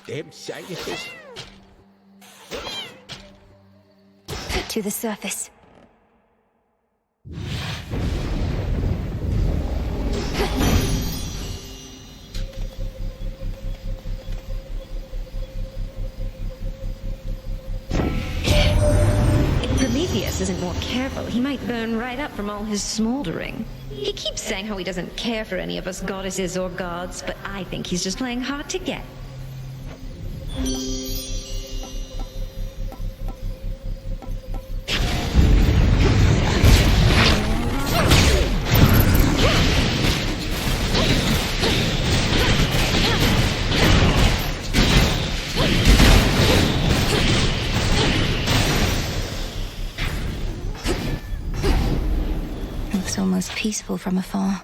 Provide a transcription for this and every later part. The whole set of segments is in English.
dem sei es. To the surface. If Prometheus isn't more careful, he might burn right up from all his smoldering. He keeps saying how he doesn't care for any of us goddesses or gods, but I think he's just playing hard to get. Looks almost peaceful from afar.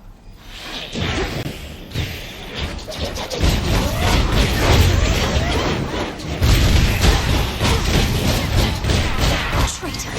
Traitor.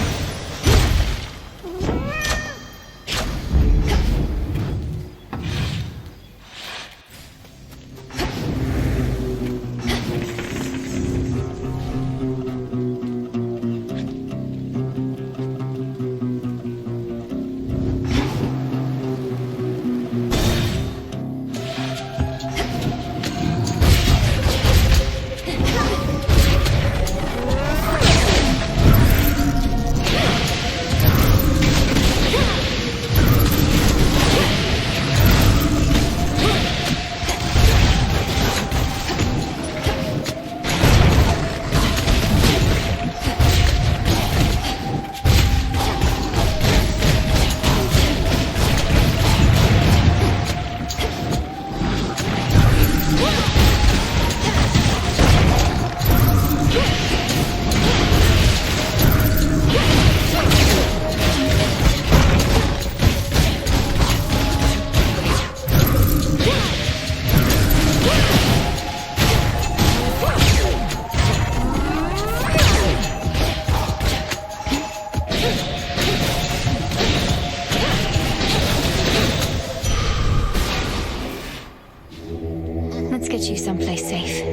Let's get you someplace safe.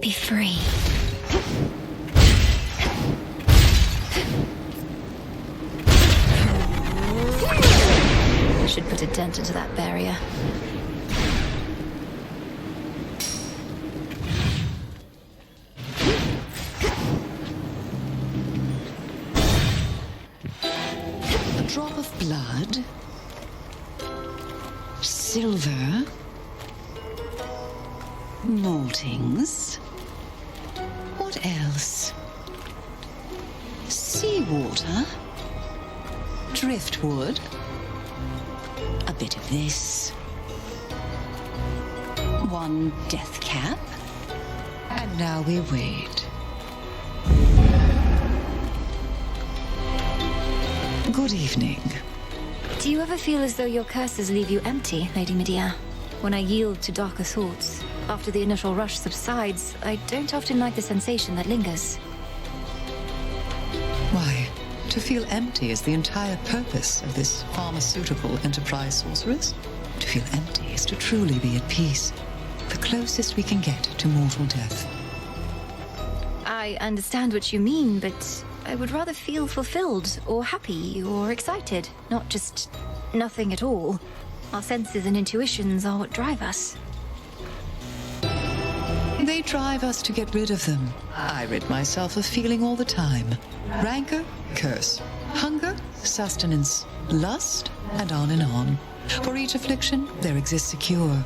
Be free. Should put a dent into that barrier. Drop of blood, silver, maltings. What else? Seawater, driftwood, a bit of this, one death cap, and now we wait. Good evening. Do you ever feel as though your curses leave you empty, Lady Medea? When I yield to darker thoughts, after the initial rush subsides, I don't often like the sensation that lingers. Why, to feel empty is the entire purpose of this pharmaceutical enterprise, sorceress. To feel empty is to truly be at peace, the closest we can get to mortal death. I understand what you mean, but I would rather feel fulfilled, or happy, or excited, not just nothing at all. Our senses and intuitions are what drive us. They drive us to get rid of them. I rid myself of feeling all the time. Rancor, curse. Hunger, sustenance. Lust, and on and on. For each affliction, there exists a cure.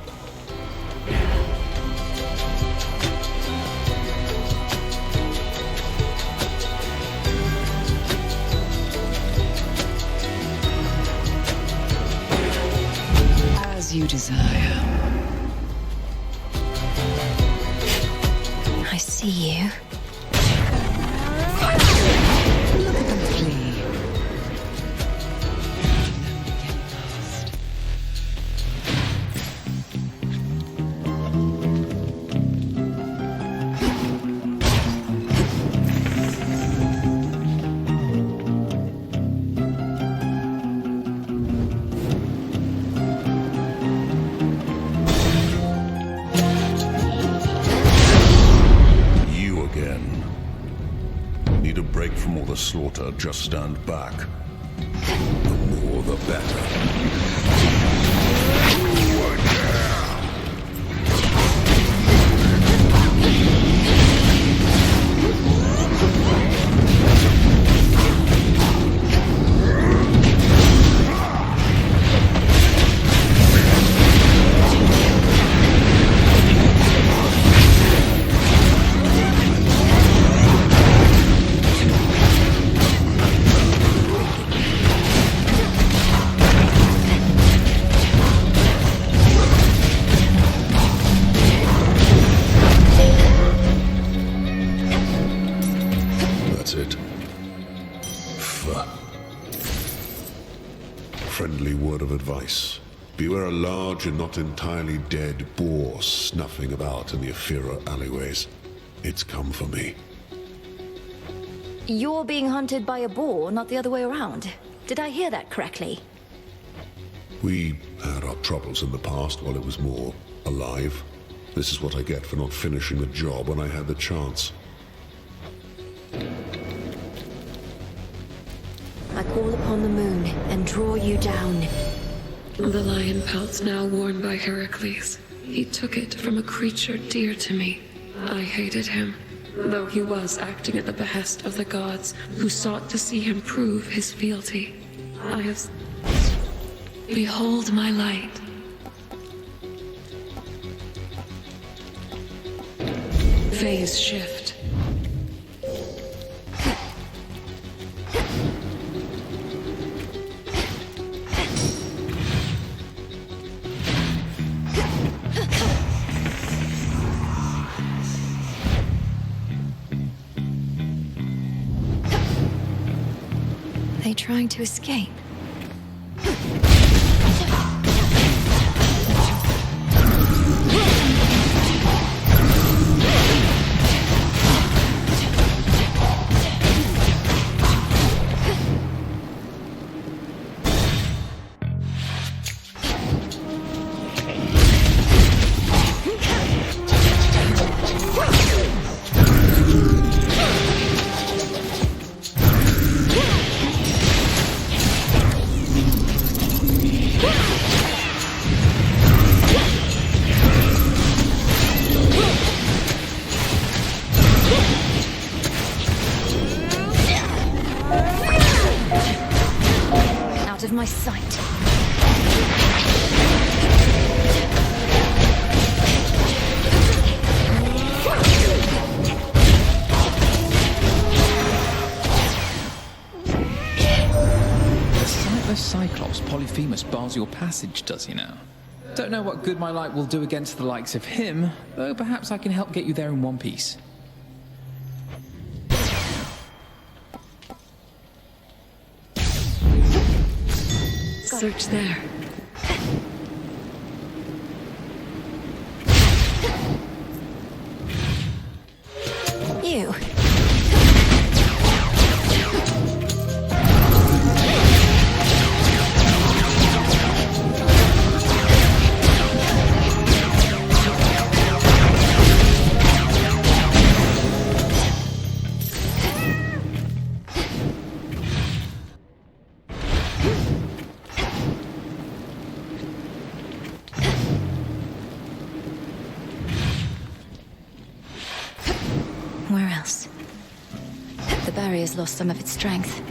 As you desire. I see you. Look at them flee. the slaughter, just stand back. The more the better. Friendly word of advice. Beware a large and not entirely dead boar snuffing about in the Aphira alleyways. It's come for me. You're being hunted by a boar, not the other way around. Did I hear that correctly? We had our troubles in the past while it was more alive. This is what I get for not finishing the job when I had the chance. I call upon the moon and draw you down. The lion pelt's now worn by Heracles. He took it from a creature dear to me. I hated him, though he was acting at the behest of the gods, who sought to see him prove his fealty. I have... Behold my light. Phase shift. They trying to escape? Of my sight. The sightless Cyclops Polyphemus bars your passage, does he now? Don't know what good my light will do against the likes of him, though perhaps I can help get you there in one piece. Search there. You. Where else? The barrier's lost some of its strength.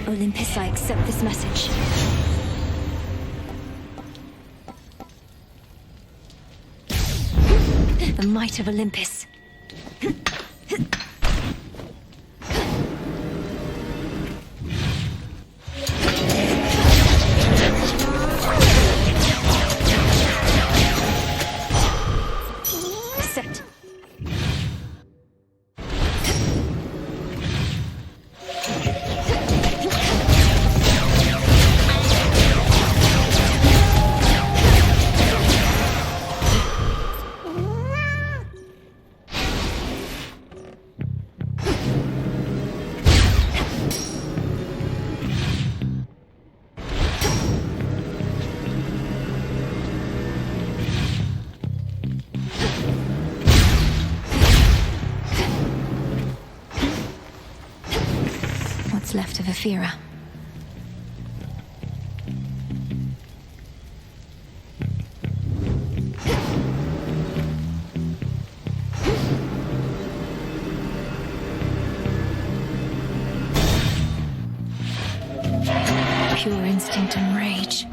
Olympus, I accept this message. The might of Olympus. what's left of Ephira. Pure instinct and rage.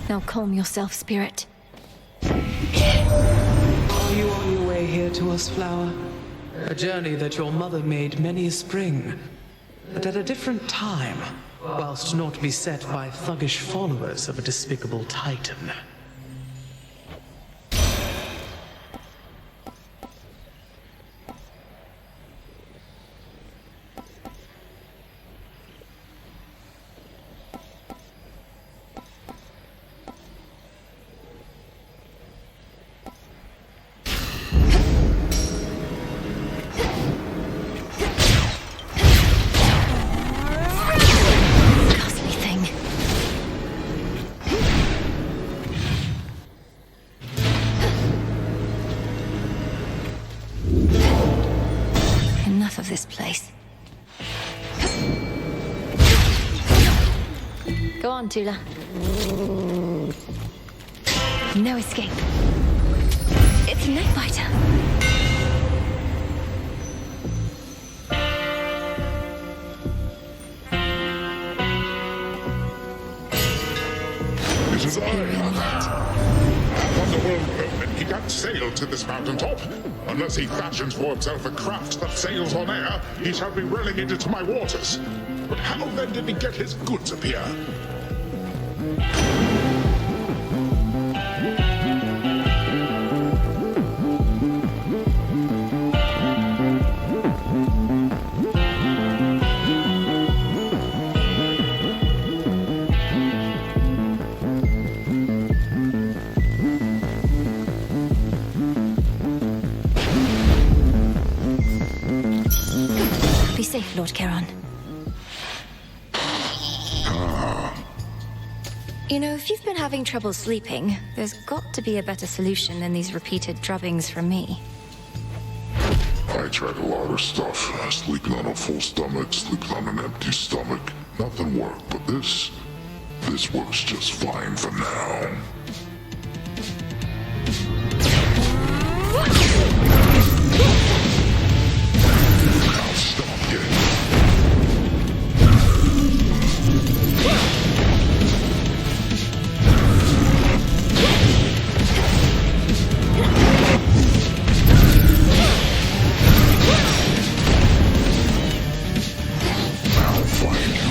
Now calm yourself, spirit. Are you on your way here to us, Flower? A journey that your mother made many a spring, but at a different time, whilst not beset by thuggish followers of a despicable titan. Of this place. Go on, Tula. No escape. It's a Nightbiter. It is I. He can't sail to this mountaintop. Unless he fashions for himself a craft that sails on air, he shall be relegated to my waters. But how then did he get his goods up here? Be safe, Lord Charon. You know, if you've been having trouble sleeping, there's got to be a better solution than these repeated drubbings from me. I tried a lot of stuff. Sleeping on a full stomach, sleeping on an empty stomach. Nothing worked, but this works just fine for now. I'll stop you. I'll find you.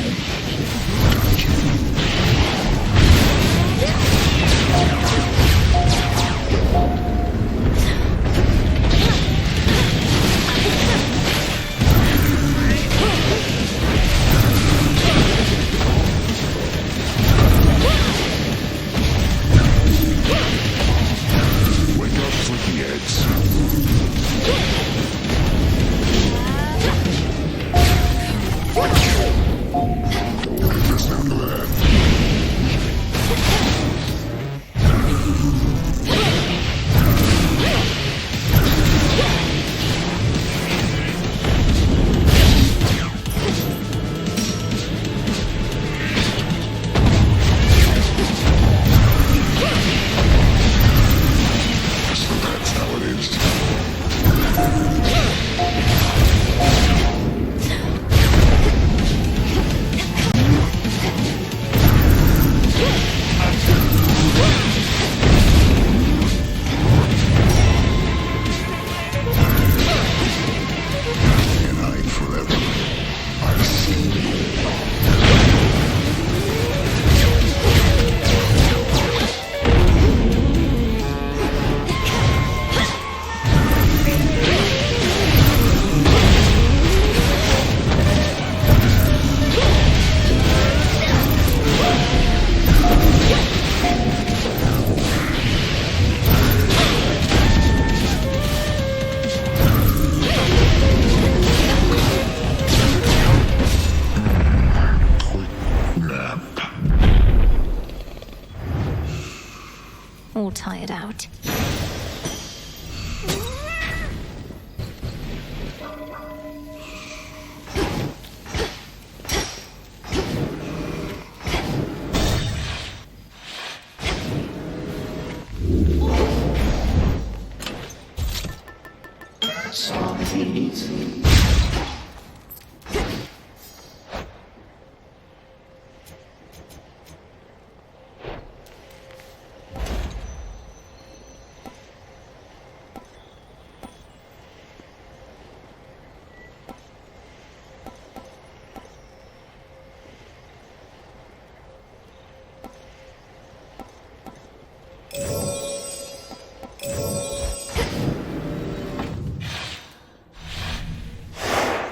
Stop if you need to.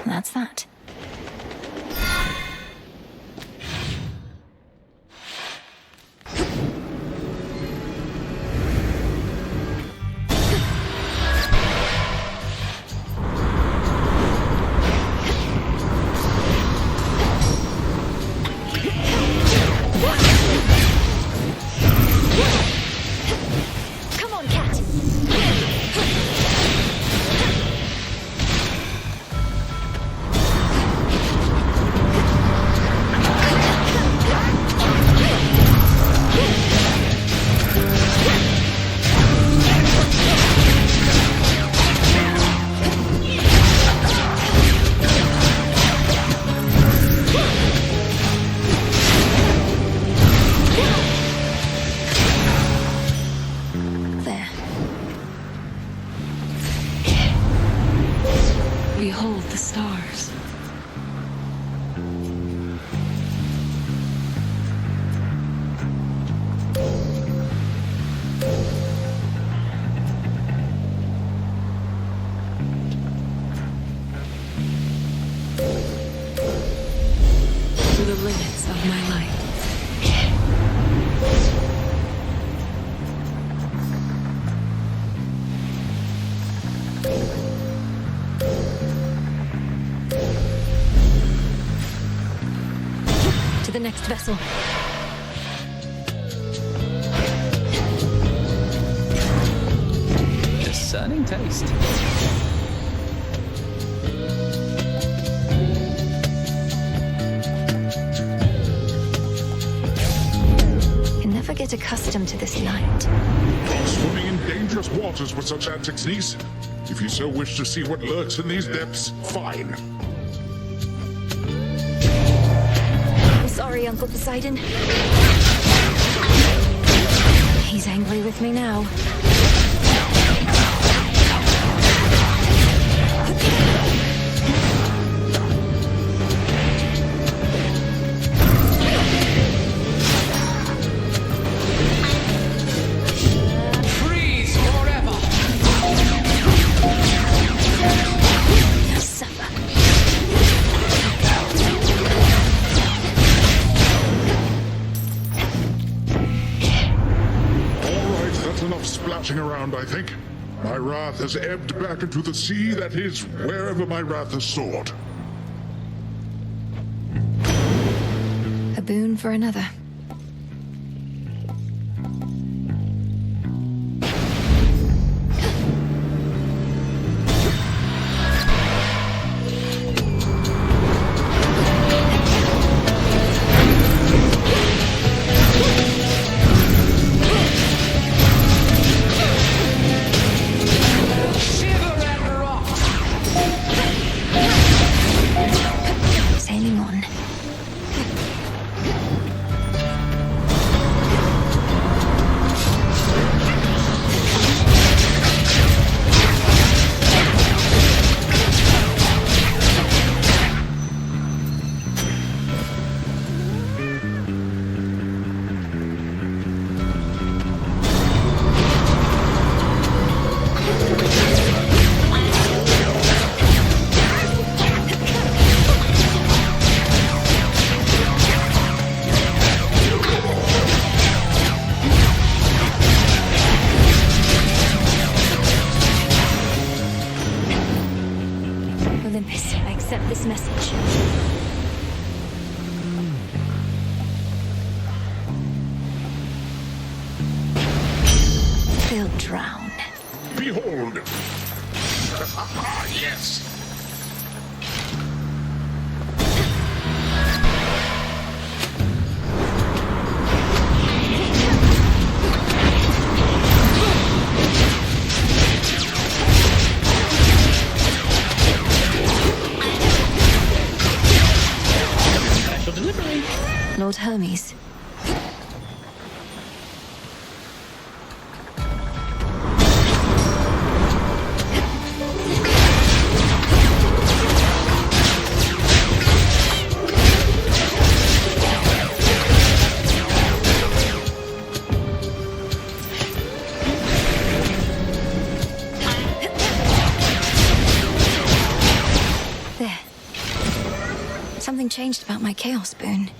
That's that. Come on, cat. There. Behold the stars. To the limits of my life. To the next vessel. Discerning taste. Can never get accustomed to this light. Swimming in dangerous waters with such antics, niece. If you so wish to see what lurks in these depths, fine. I'm sorry, Uncle Poseidon. He's angry with me now. Freeze forever! Suffer. All right, that's enough splashing around, I think. My wrath has ebbed back into the sea that is wherever my wrath has soared. A boon for another. Sailing on. Olympus, I accept this message. They'll drown. Behold! Yes! Hermes. Something changed about my chaos boon.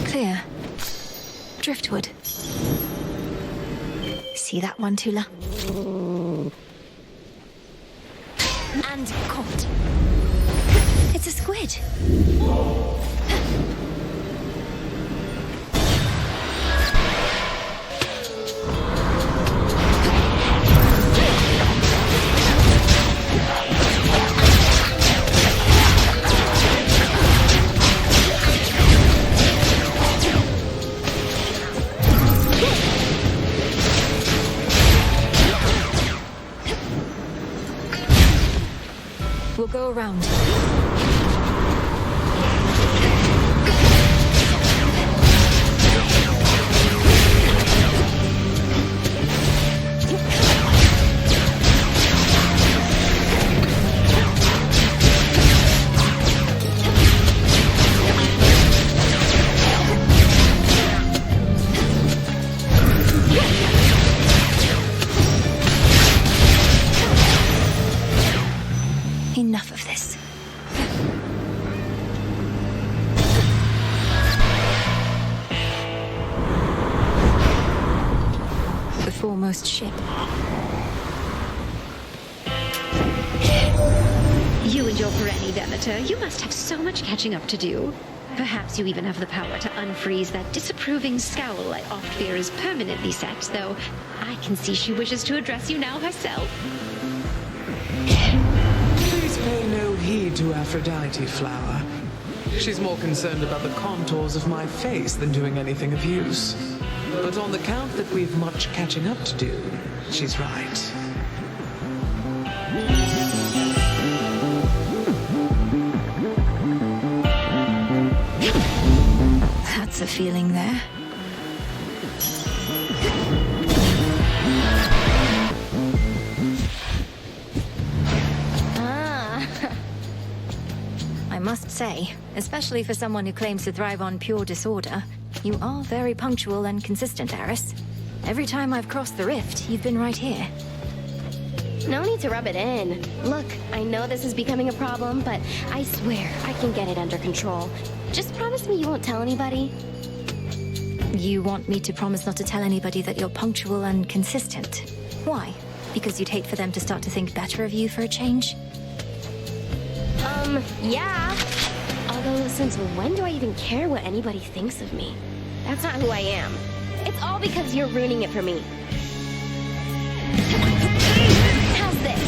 Clear. Driftwood. See that one, Tula? And caught. It's a squid. We'll go around. Enough of this. The foremost ship. You and your granny, Demeter, you must have so much catching up to do. Perhaps you even have the power to unfreeze that disapproving scowl I oft fear is permanently set, though I can see she wishes to address you now herself. Pay no heed to Aphrodite, Flower. She's more concerned about the contours of my face than doing anything of use. But on the count that we've much catching up to do, she's right. That's a feeling there. I must say, especially for someone who claims to thrive on pure disorder, you are very punctual and consistent, Aris. Every time I've crossed the rift, you've been right here. No need to rub it in. Look, I know this is becoming a problem, but I swear I can get it under control. Just promise me you won't tell anybody. You want me to promise not to tell anybody that you're punctual and consistent? Why? Because you'd hate for them to start to think better of you for a change? Yeah. Although, since when do I even care what anybody thinks of me? That's not who I am. It's all because you're ruining it for me. How's this?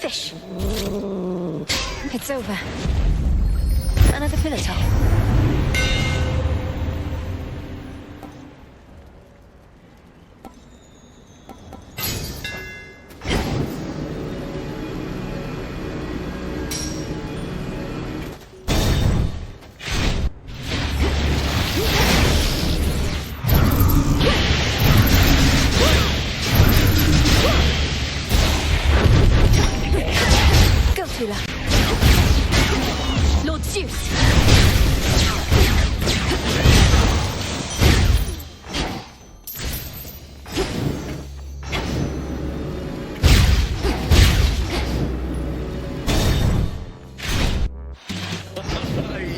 fish. It's over. Another pillar top. Lord Zeus!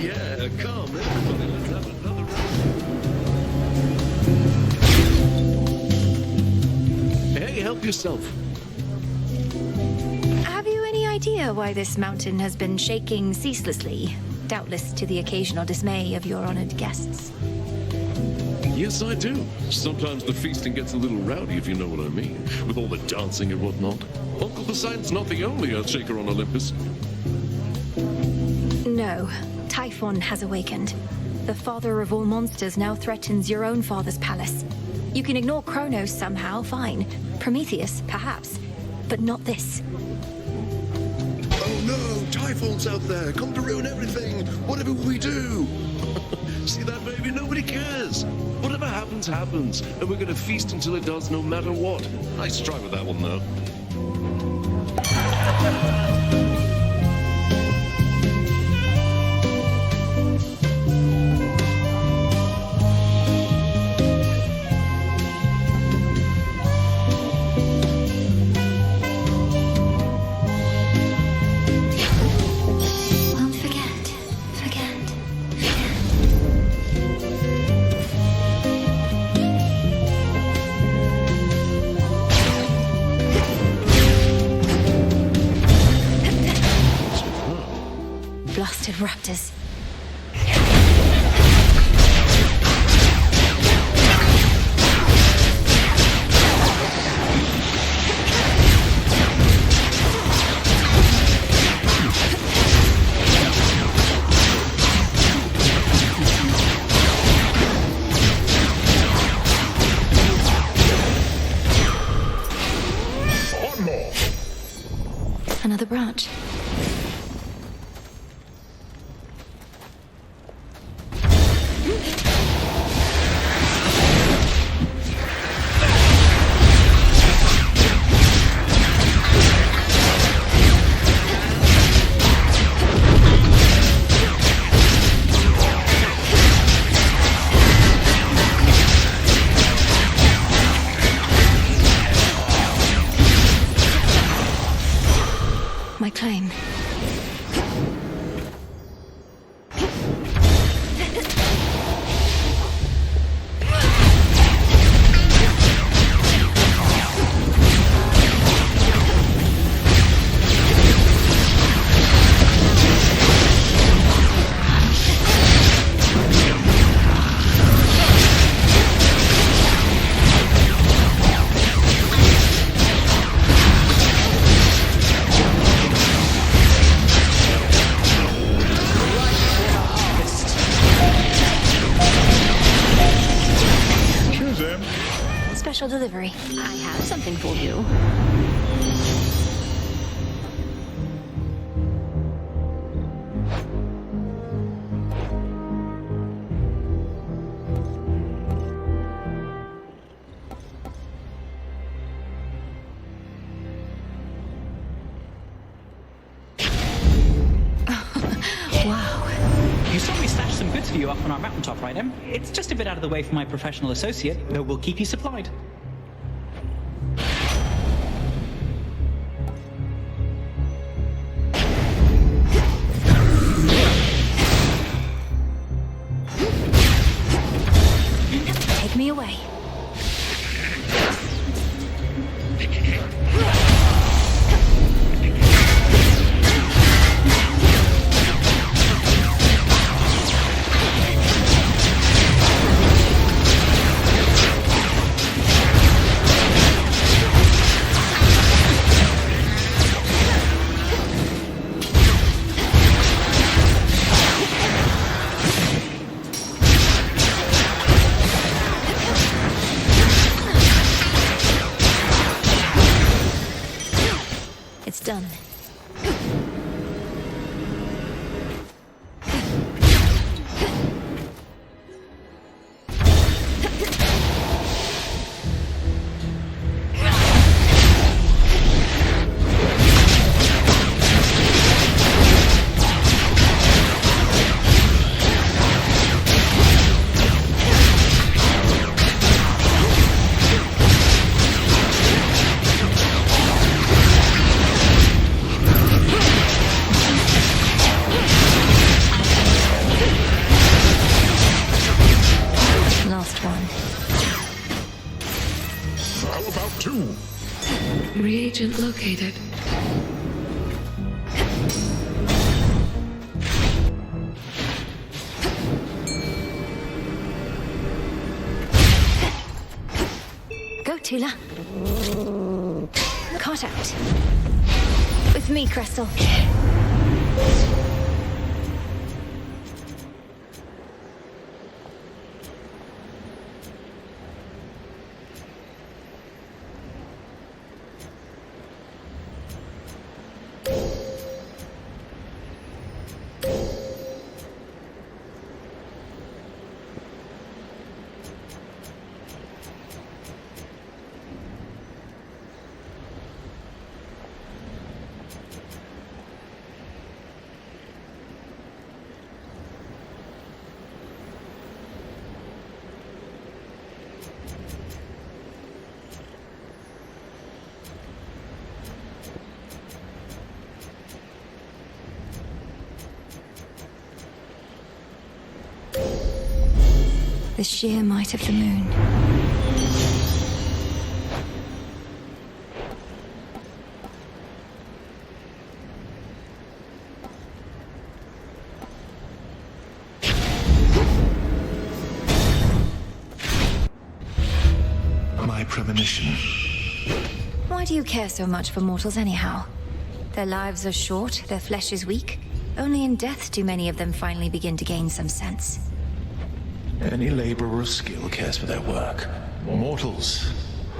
Yeah, come, everybody, let's have another round. Hey, help yourself. Have you any idea why this mountain has been shaking ceaselessly? Doubtless to the occasional dismay of your honored guests. Yes, I do. Sometimes the feasting gets a little rowdy, if you know what I mean, with all the dancing and whatnot. Uncle Poseidon's not the only Earthshaker on Olympus. No, Typhon has awakened. The father of all monsters now threatens your own father's palace. You can ignore Kronos somehow, fine. Prometheus, perhaps. But not this. Oh no, Typhon's out there, come to ruin everything. Whatever we do. See that, baby? Nobody cares. Whatever happens, happens. And we're gonna feast until it does, no matter what. Nice try with that one, though. Blasted raptors. One more. Another branch. My claim. Special delivery. I have something for you. Wow. You saw me stash some goods for you up on our mountaintop, right, Em? It's just a bit out of the way for my professional associate, though we'll keep you supplied. Take me away. Reagent located. Go, Tula. Cart out. With me, Crystal. The sheer might of the moon. My premonition. Why do you care so much for mortals anyhow? Their lives are short, their flesh is weak. Only in death do many of them finally begin to gain some sense. Any laborer of skill cares for their work. Mortals,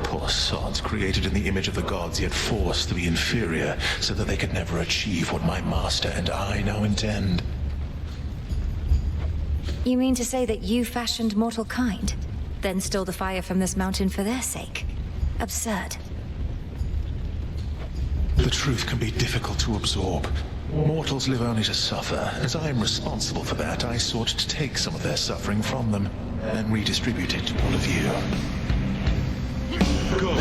poor sods created in the image of the gods, yet forced to be inferior so that they could never achieve what my master and I now intend. You mean to say that you fashioned mortal kind, then stole the fire from this mountain for their sake? Absurd. The truth can be difficult to absorb. Mortals live only to suffer. As I am responsible for that, I sought to take some of their suffering from them and redistribute it to all of you. Go,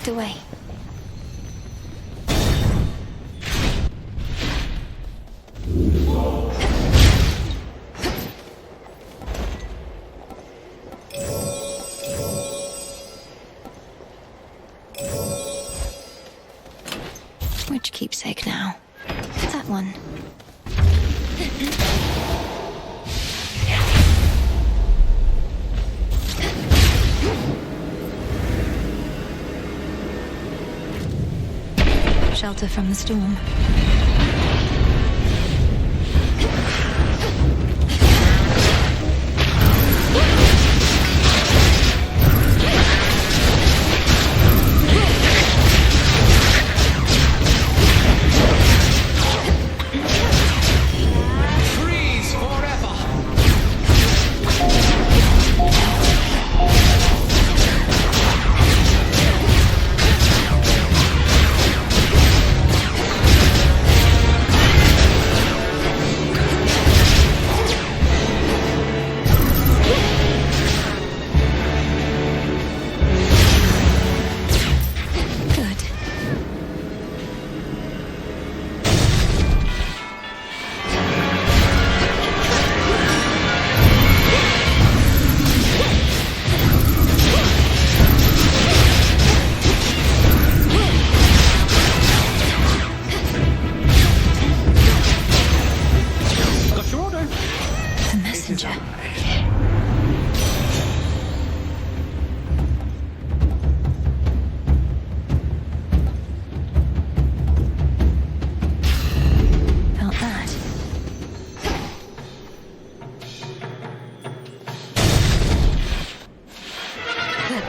tucked away. Which keepsake now? That one. Shelter from the storm.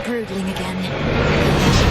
Broodling again.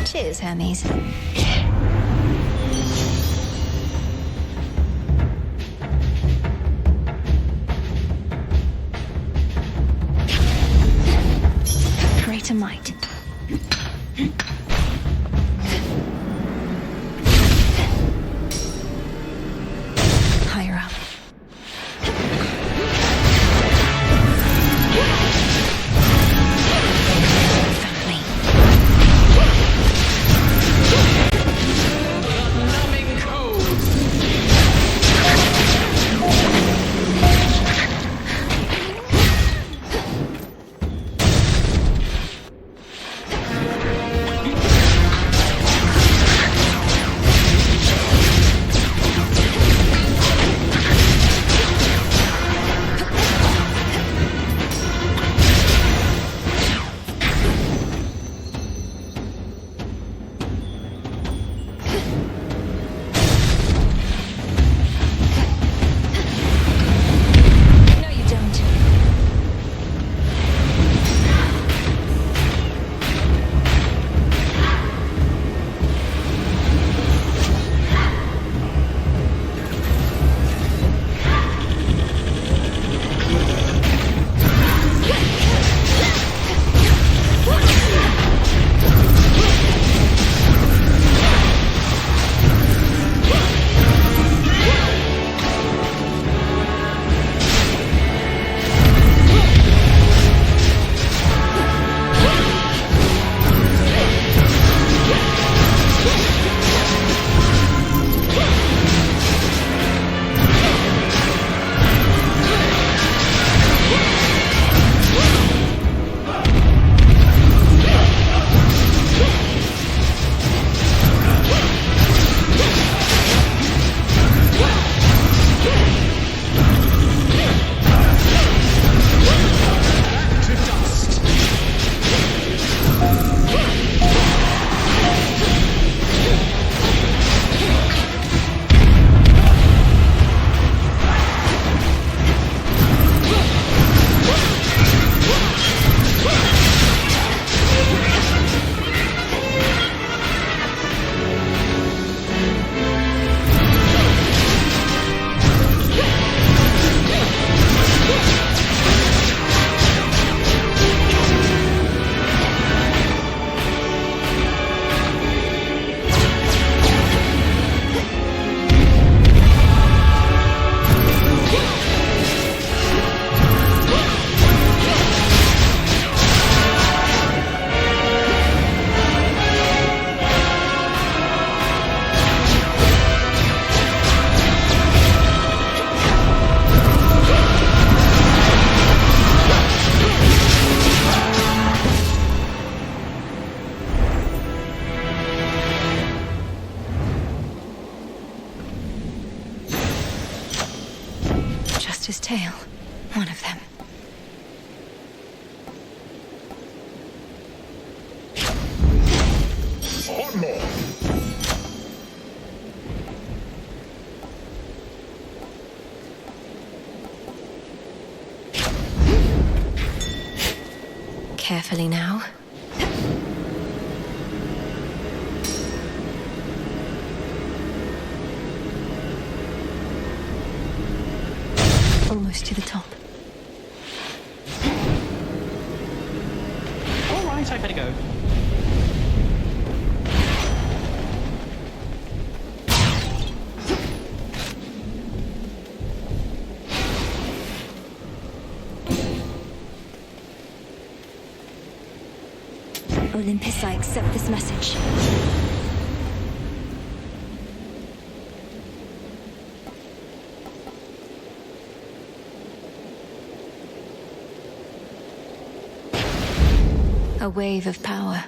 Cheers, Hermes. Greater might. Higher up. Family. lost his tail. One of them. Carefully now. Almost to the top. All right, I better go. Olympus, I accept this message. A wave of power.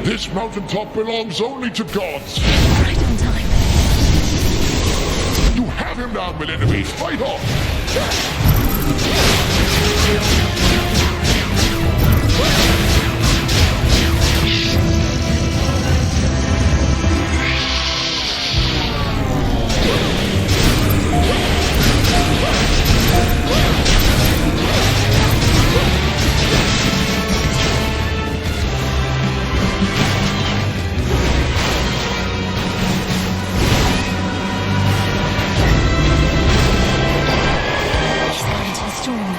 This mountaintop belongs only to gods. Right on time. You have him down, with enemies. Fight on! He's gone into the storm.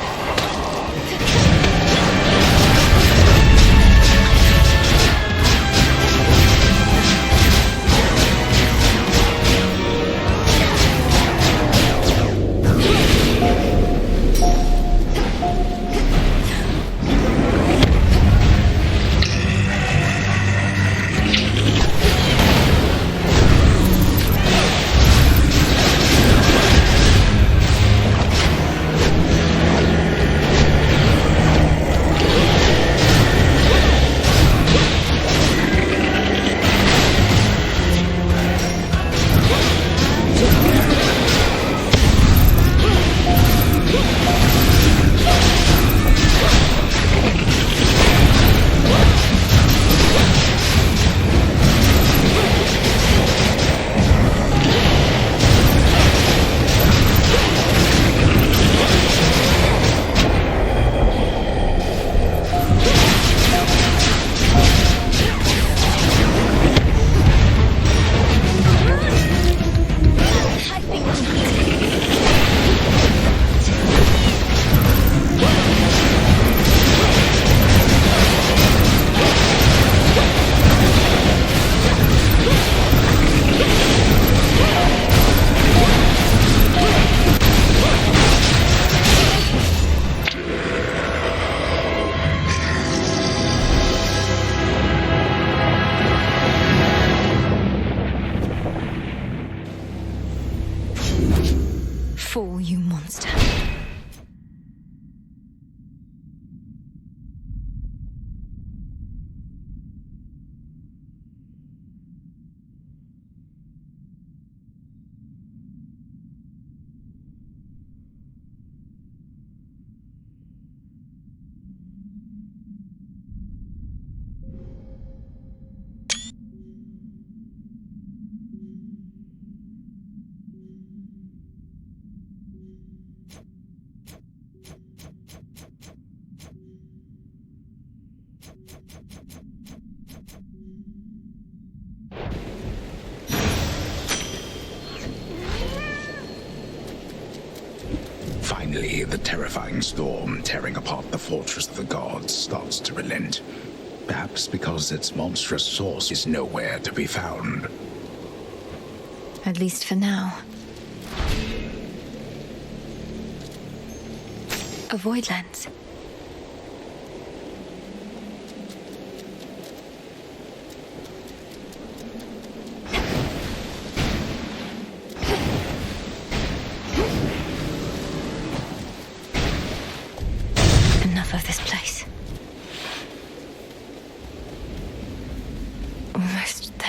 Finally, the terrifying storm tearing apart the fortress of the gods starts to relent. Perhaps because its monstrous source is nowhere to be found. At least for now. A void lens. Enough of this place. Almost there.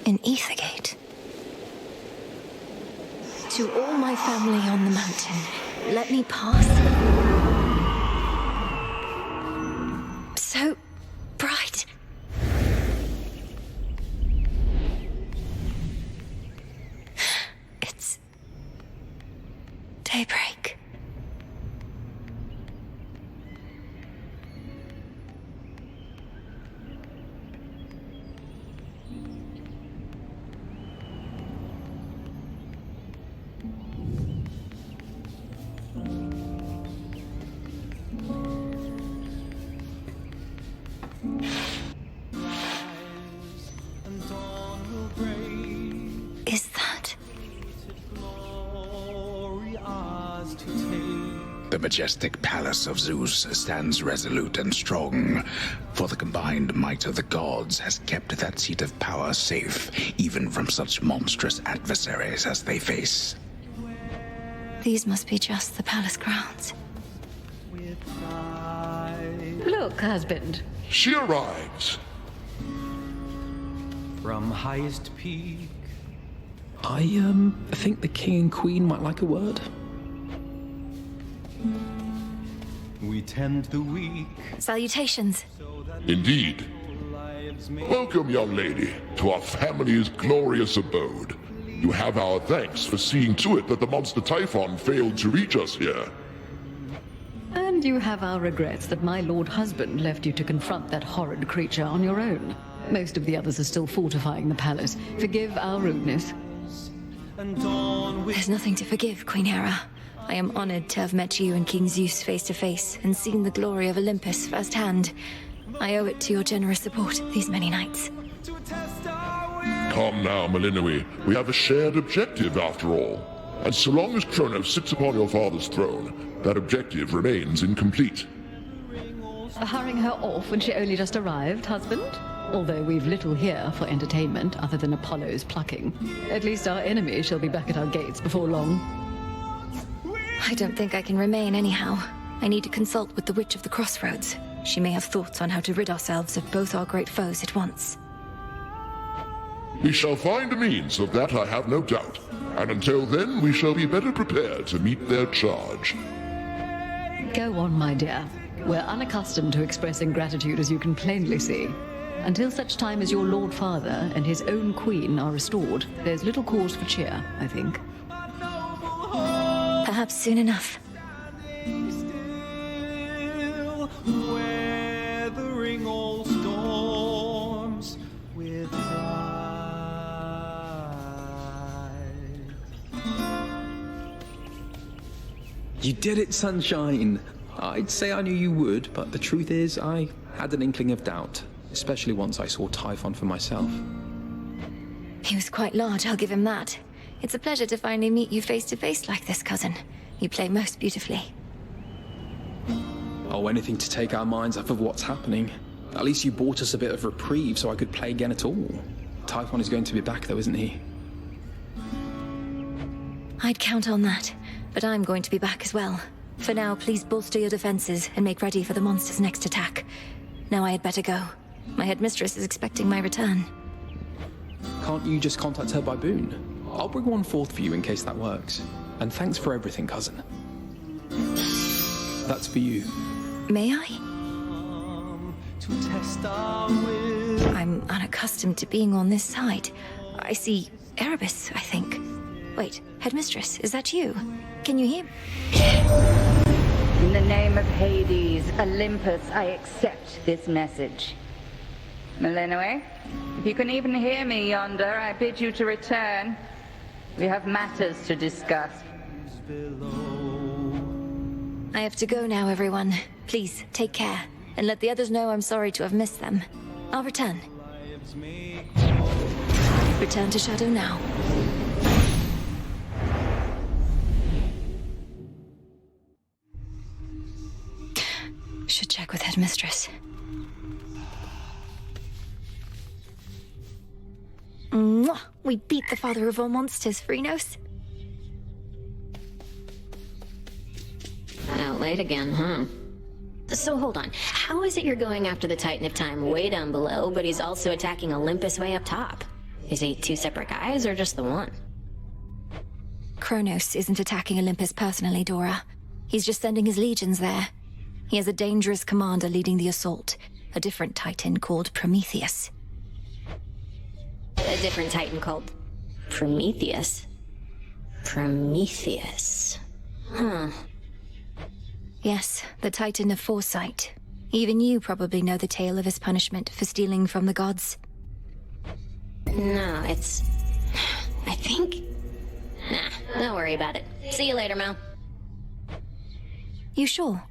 In Ethergate. To all my family on the mountain, let me pass. So bright. It's daybreak. Is that? The majestic palace of Zeus stands resolute and strong, for the combined might of the gods has kept that seat of power safe, even from such monstrous adversaries as they face. These must be just the palace grounds. Look, husband. She arrives. From highest peak. I think the king and queen might like a word. We tend the weak. Salutations. Indeed. Welcome, young lady, to our family's glorious abode. You have our thanks for seeing to it that the monster Typhon failed to reach us here. And you have our regrets that my lord husband left you to confront that horrid creature on your own. Most of the others are still fortifying the palace. Forgive our rudeness. There's nothing to forgive, Queen Hera. I am honored to have met you and King Zeus face to face and seen the glory of Olympus firsthand. I owe it to your generous support these many nights. Come now, Melinoe. We have a shared objective after all. And so long as Kronos sits upon your father's throne, that objective remains incomplete. Hurrying her off when she only just arrived, husband? Although we've little here for entertainment other than Apollo's plucking. At least our enemy shall be back at our gates before long. I don't think I can remain anyhow. I need to consult with the Witch of the CrossRoads. She may have thoughts on how to rid ourselves of both our great foes at once. We shall find a means of that, I have no doubt. And until then, we shall be better prepared to meet their charge. Go on, my dear. We're unaccustomed to expressing gratitude, as you can plainly see. Until such time as your Lord Father and his own queen are restored, there's little cause for cheer, I think. Perhaps soon enough. Weathering all storms with You did it, Sunshine! I'd say I knew you would, but the truth is, I had an inkling of doubt, especially once I saw Typhon for myself. He was quite large, I'll give him that. It's a pleasure to finally meet you face to face like this, cousin. You play most beautifully. Oh, anything to take our minds off of what's happening. At least you bought us a bit of reprieve so I could play again at all. Typhon is going to be back though, isn't he? I'd count on that, but I'm going to be back as well. For now, please bolster your defenses and make ready for the monster's next attack. Now I had better go. My headmistress is expecting my return. Can't you just contact her by boon? I'll bring one forth for you in case that works. And thanks for everything, cousin. That's for you. May I? to test our will. I'm unaccustomed to being on this side. I see Erebus, I think. Wait, Headmistress, is that you? Can you hear me? In the name of Hades, Olympus, I accept this message. Melinoe, if you can even hear me yonder, I bid you to return. We have matters to discuss. I have to go now, everyone. Please, take care, and let the others know I'm sorry to have missed them. I'll return. Return to Shadow now. Should check with Headmistress. Mwah! We beat the father of all monsters, Phrynos. Out late again, huh? So hold on. How is it you're going after the Titan of Time way down below, but he's also attacking Olympus way up top? Is he two separate guys, or just the one? Kronos isn't attacking Olympus personally, Dora. He's just sending his legions there. He has a dangerous commander leading the assault, a different Titan called Prometheus. A different Titan called Prometheus? Prometheus. Huh. Yes, the Titan of Foresight. Even you probably know the tale of his punishment for stealing from the gods. No, it's... I think... Nah, don't worry about it. See you later, Mel. You sure?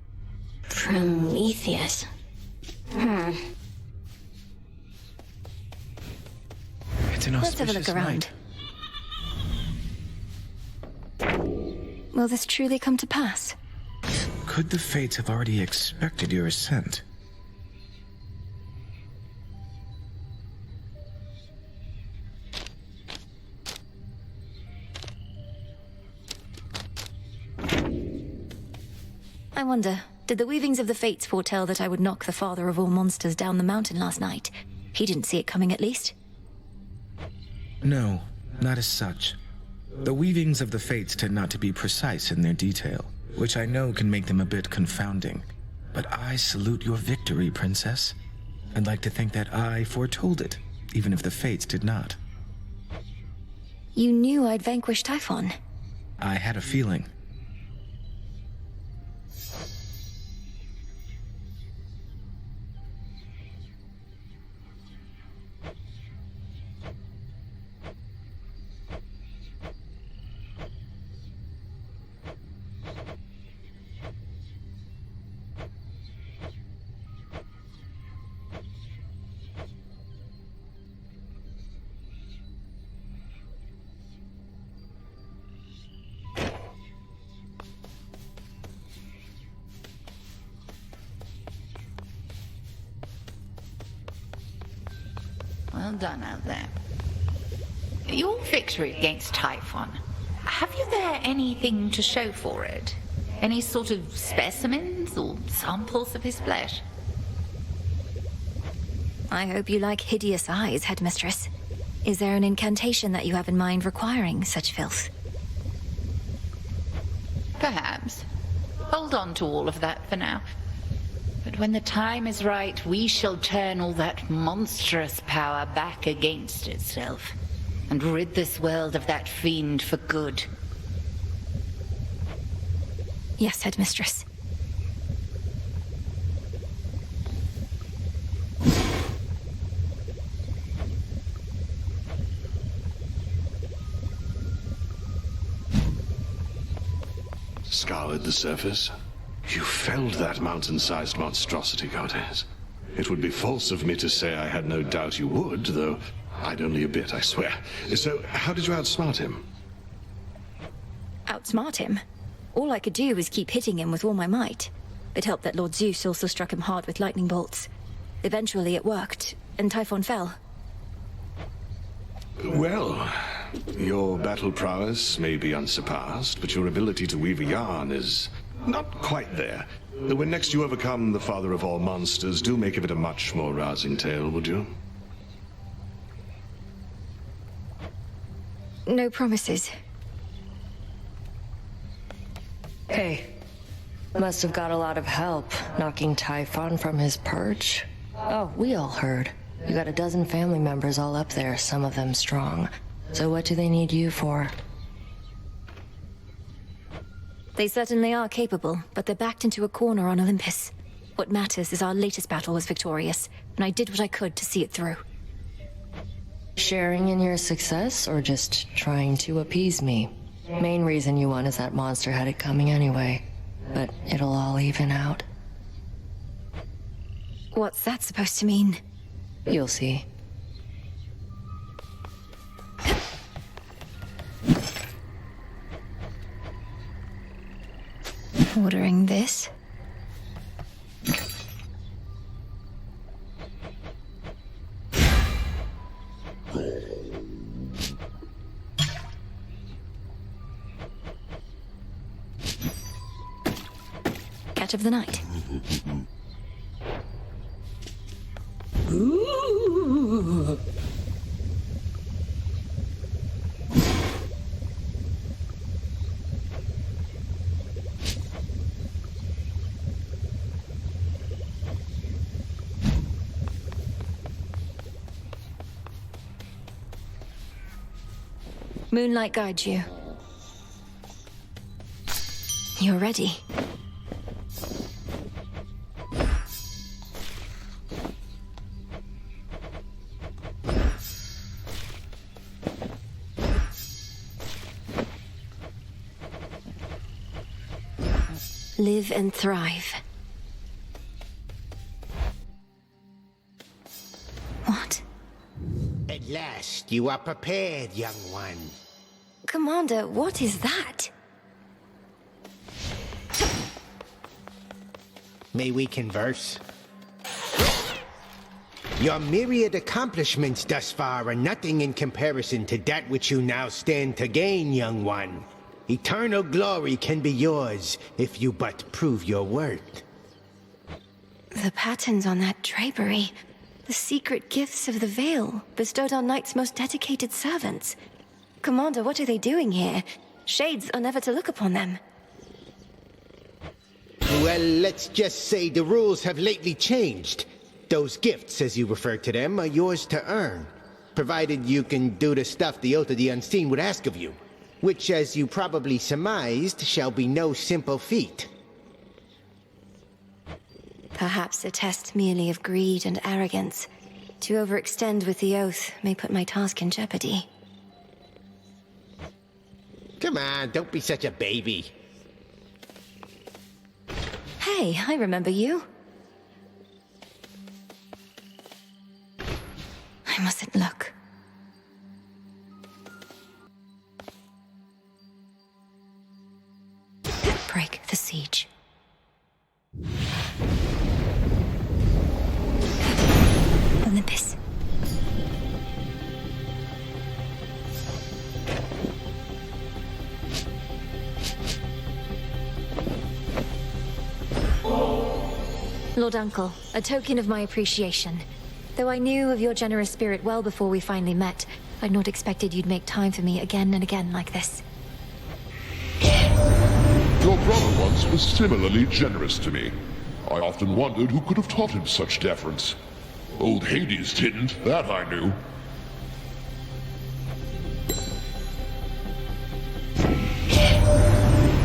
Prometheus. It's an Let's have a auspicious look around. night. Will this truly come to pass? Could the fates have already expected your ascent? I wonder, did the weavings of the fates foretell that I would knock the father of all monsters down the mountain last night? He didn't see it coming, at least. No, not as such. The weavings of the fates tend not to be precise in their detail, which I know can make them a bit confounding. But I salute your victory, Princess. I'd like to think that I foretold it, even if the fates did not. You knew I'd vanquish Typhon. I had a feeling. Well done out there. Your victory against Typhon, have you there anything to show for it? Any sort of specimens or samples of his flesh? I hope you like hideous eyes, Headmistress. Is there an incantation that you have in mind requiring such filth? Perhaps. Hold on to all of that for now. But when the time is right, we shall turn all that monstrous power back against itself, and rid this world of that fiend for good. Yes, Headmistress. Scoured the surface. You felled that mountain-sized monstrosity, Goddess. It would be false of me to say I had no doubt you would, though I'd only a bit, I swear. So, how did you outsmart him? Outsmart him? All I could do was keep hitting him with all my might. It helped that Lord Zeus also struck him hard with lightning bolts. Eventually it worked, and Typhon fell. Well, your battle prowess may be unsurpassed, but your ability to weave a yarn is not quite there. When next you overcome the father of all monsters, do make of it a much more rousing tale, would you? No promises. Hey, must have got a lot of help knocking Typhon from his perch. Oh, we all heard. You got a dozen family members all up there, some of them strong. So what do they need you for? They certainly are capable, but they're backed into a corner on Olympus. What matters is our latest battle was victorious, and I did what I could to see it through. Sharing in your success, or just trying to appease me? Main reason you won is that monster had it coming anyway. But it'll all even out. What's that supposed to mean? You'll see. Ordering this? Catch of the night. Ooh. Moonlight guides you. You're ready. Live and thrive. What? At last, you are prepared, young one. Commander, what is that? May we converse? Your myriad accomplishments thus far are nothing in comparison to that which you now stand to gain, young one. Eternal glory can be yours if you but prove your worth. The patterns on that drapery. The secret gifts of the Veil, bestowed on Knight's most dedicated servants. Commander, what are they doing here? Shades are never to look upon them. Well, let's just say the rules have lately changed. Those gifts, as you refer to them, are yours to earn, provided you can do the stuff the Oath of the Unseen would ask of you, which, as you probably surmised, shall be no simple feat. Perhaps a test merely of greed and arrogance. To overextend with the Oath may put my task in jeopardy. Come on, don't be such a baby. Hey, I remember you. I mustn't look. Break the siege. Olympus. Lord Uncle, a token of my appreciation. Though I knew of your generous spirit well before we finally met, I'd not expected you'd make time for me again and again like this. Your brother once was similarly generous to me. I often wondered who could have taught him such deference. Old Hades didn't, that I knew.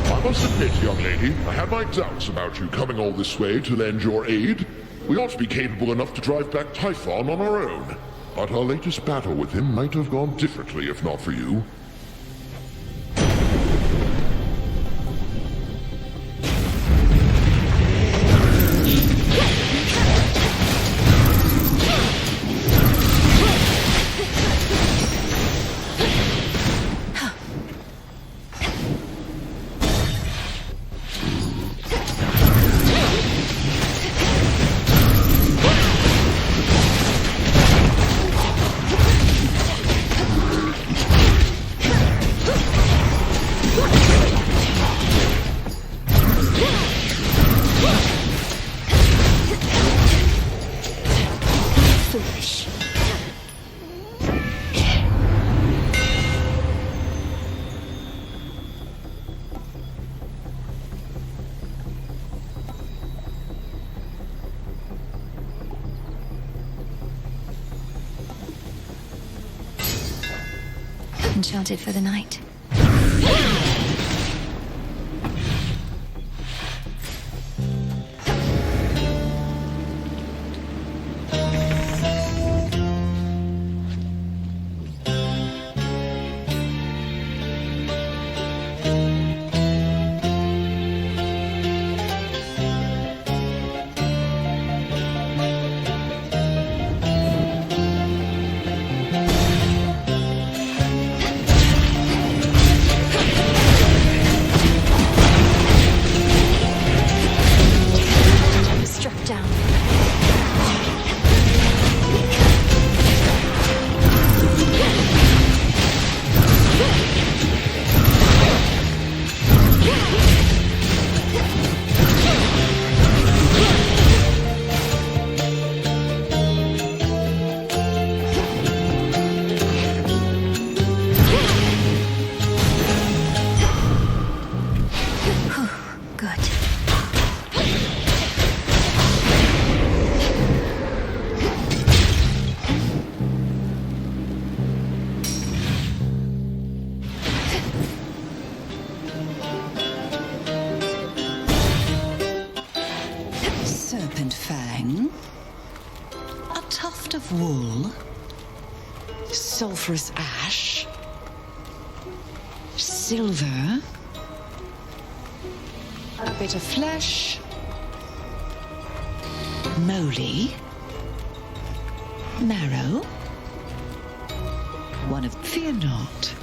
I must admit, young lady, I had my doubts about you coming all this way to lend your aid. We ought to be capable enough to drive back Typhon on our own. But our latest battle with him might have gone differently if not for you. Enchanted for the night. wool, sulfurous ash, silver, a bit of flesh, moly, marrow, one of... Fear not.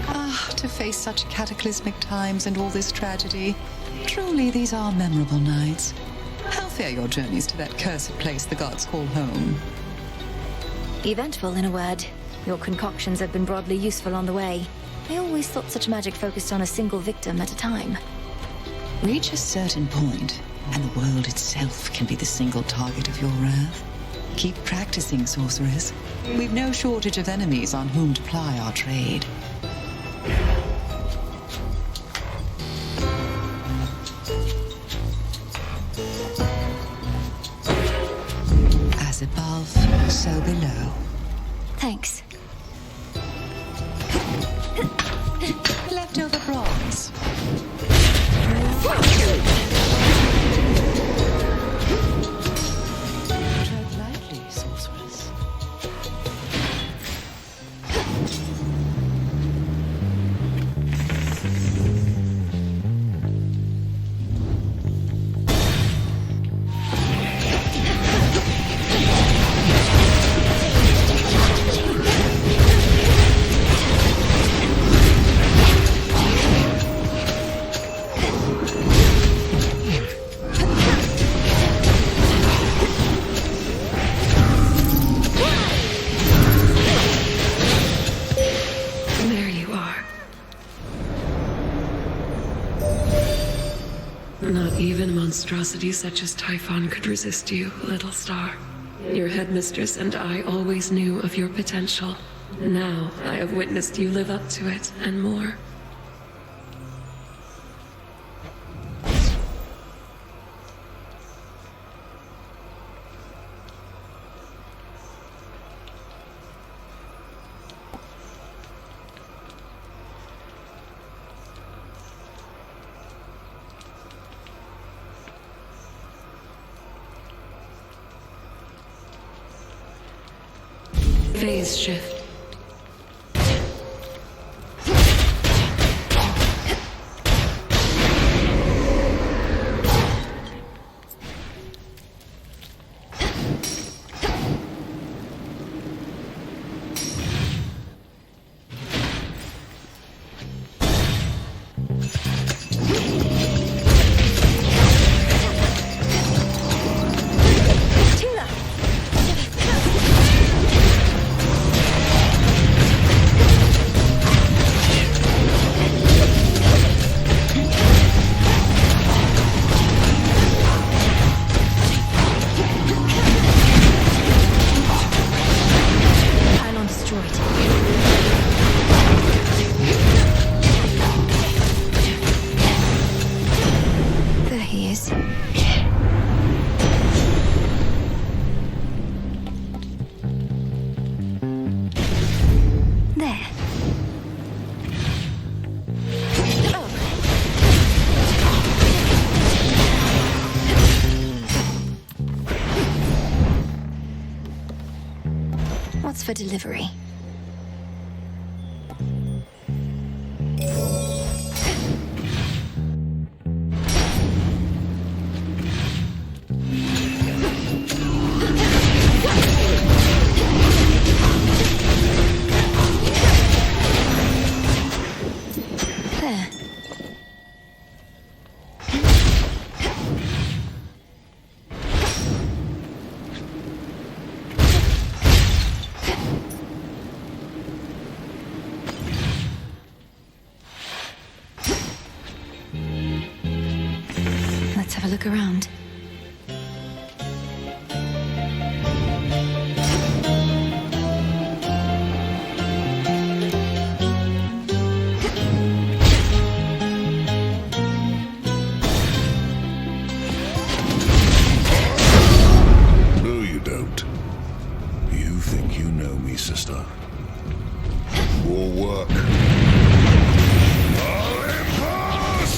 Ah, to face such cataclysmic times and all this tragedy. Truly, these are memorable nights. How fare your journeys to that cursed place the gods call home? Eventful, in a word. Your concoctions have been broadly useful on the way. I always thought such magic focused on a single victim at a time. Reach a certain point, and the world itself can be the single target of your wrath. Keep practicing, sorceress. We've no shortage of enemies on whom to ply our trade. As above, so below. Thanks. Leftover bronze. Tread lightly, sorceress. There you are. Not even monstrosities such as Typhon could resist you, little star. Your headmistress and I always knew of your potential. Now I have witnessed you live up to it, and more. Phase shift. Pylon destroyed. There he is. There. What's for delivery? There. Let's have a look around. No, you don't. You think you know me, sister. More work. Olympus!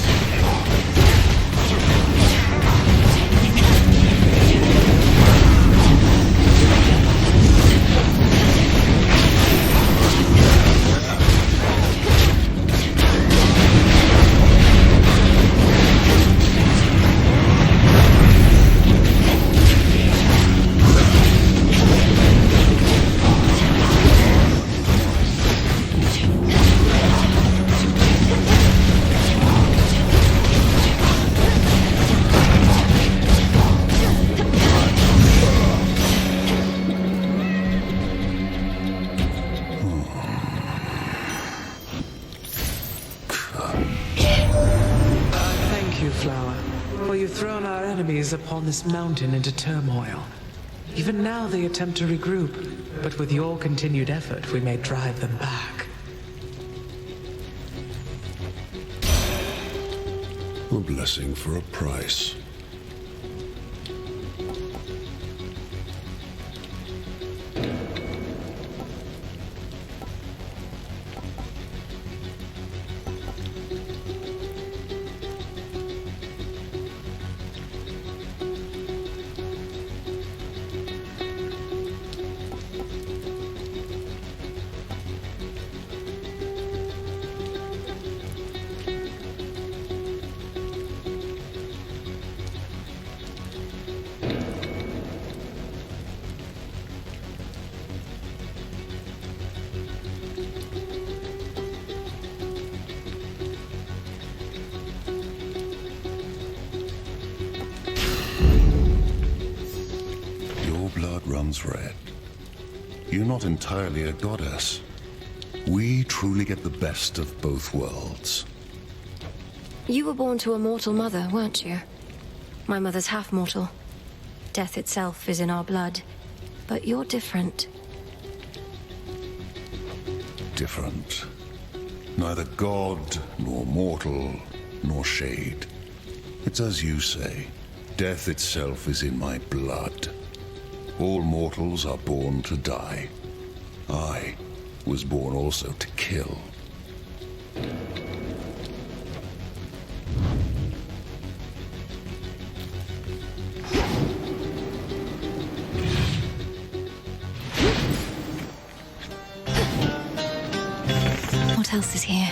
enemies upon this mountain into turmoil. Even now they attempt to regroup, but with your continued effort, we may drive them back. A blessing for a price. Red. You're not entirely a goddess. We truly get the best of both worlds. You were born to a mortal mother, weren't you? My mother's half-mortal. Death itself is in our blood. But you're different. Different. Neither god, nor mortal, nor shade. It's as you say. Death itself is in my blood. All mortals are born to die. I was born also to kill. What else is here?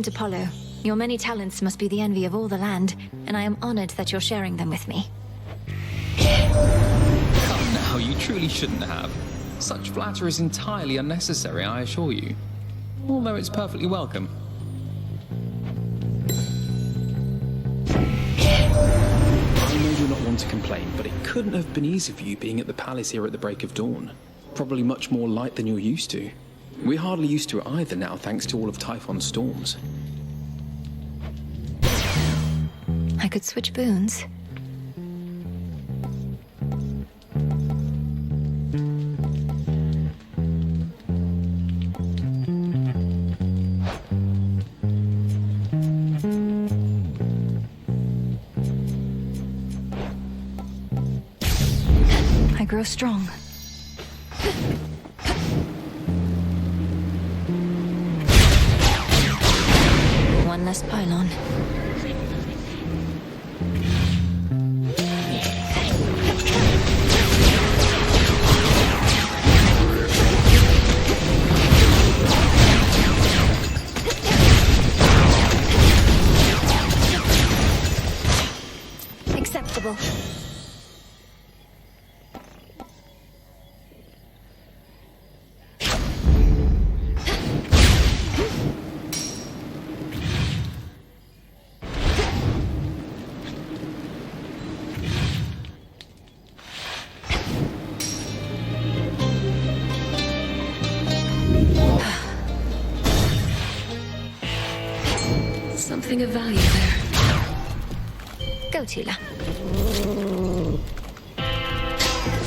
Apollo, your many talents must be the envy of all the land, and I am honored that you're sharing them with me. Come now, you truly shouldn't have. Such flattery is entirely unnecessary, I assure you. Although it's perfectly welcome. I know you're not one to complain, but it couldn't have been easy for you being at the palace here at the break of dawn. Probably much more light than you're used to. We're hardly used to it either now, thanks to all of Typhon's storms. I could switch boons. I grow strong. One less pylon. Acceptable. Something of value there. Go, Tula.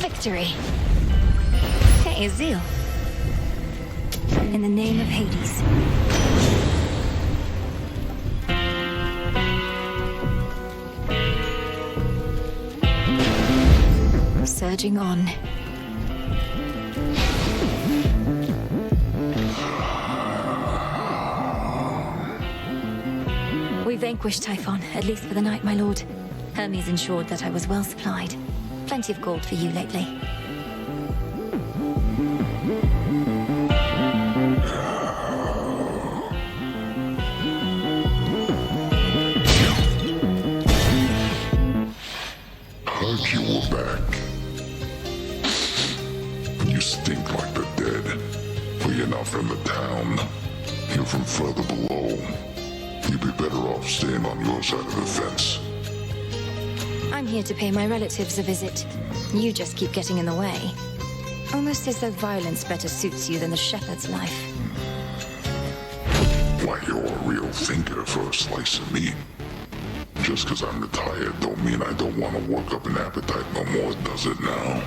Victory. Hey, Zeal. In the name of Hades. Surging on. We vanquished Typhon, at least for the night, my lord. Hermes ensured that I was well supplied. Plenty of gold for you lately. Glad you were back. stink like the dead. But you're not from the town. You're from further below. You'd be better off staying on your side of the fence. I'm here to pay my relatives a visit. You just keep getting in the way. Almost as though violence better suits you than the shepherd's life. Why, you're a real thinker for a slice of meat. Just because I'm retired don't mean I don't want to work up an appetite no more, does it now?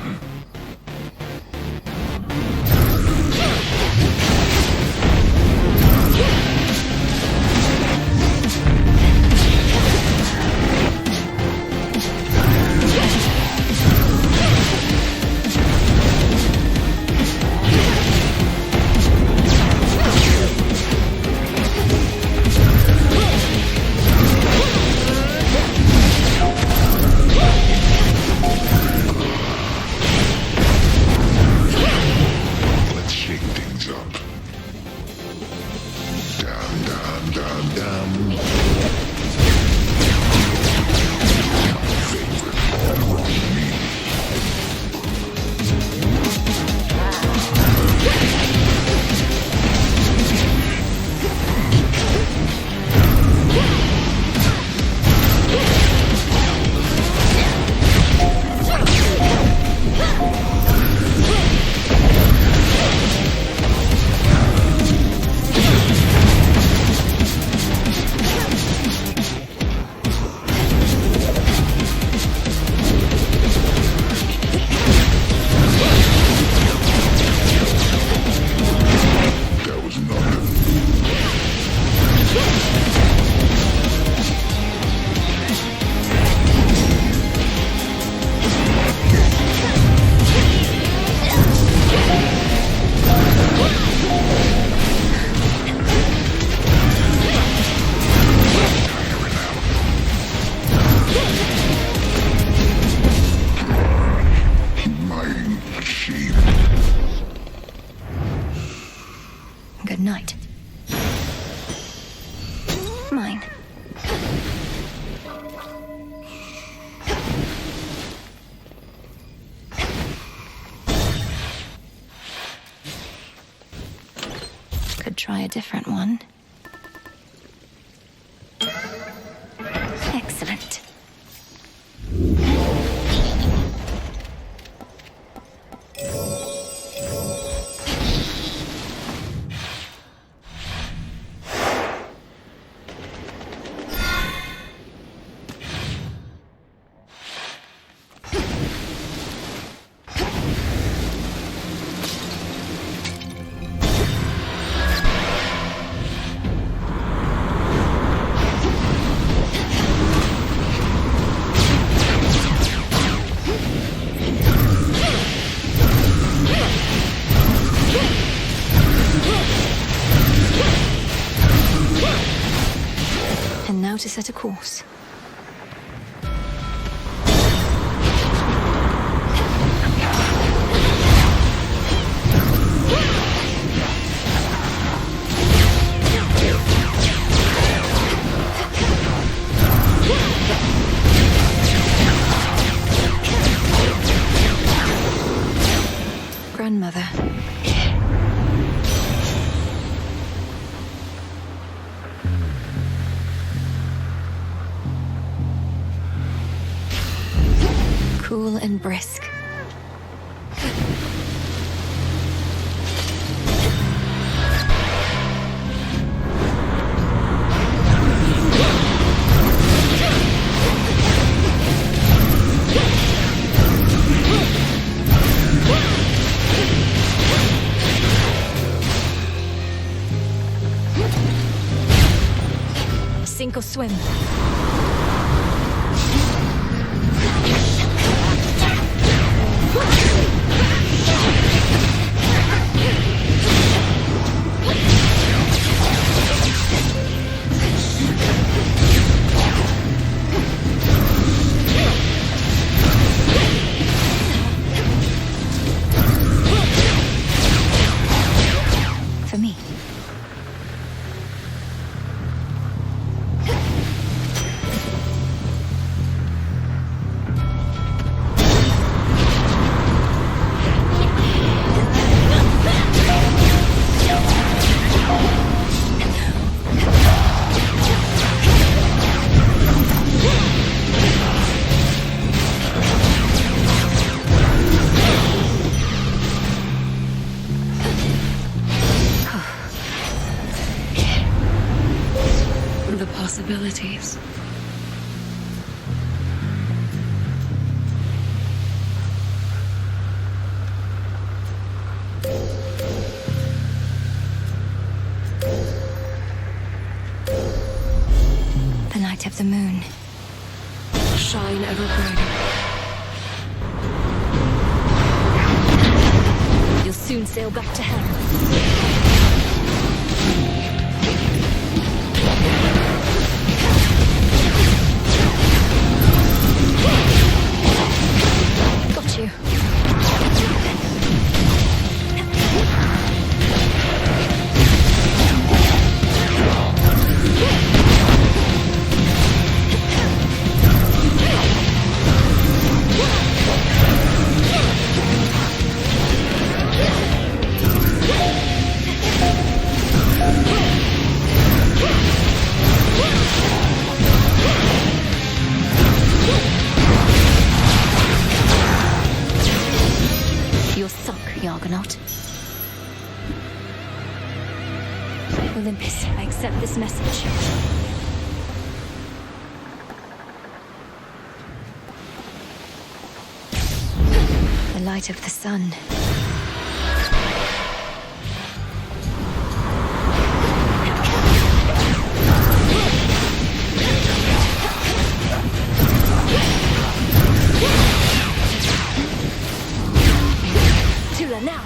Good night. Mine. Could try a different one. Excellent. And now to set a course. Grandmother. Cool and brisk. Sink or swim. For me. abilities. The night of the moon. Shine ever brighter. You'll soon sail back to hell. Got you. You're sunk, Argonaut. Olympus, I accept this message. The light of the sun. Tula now!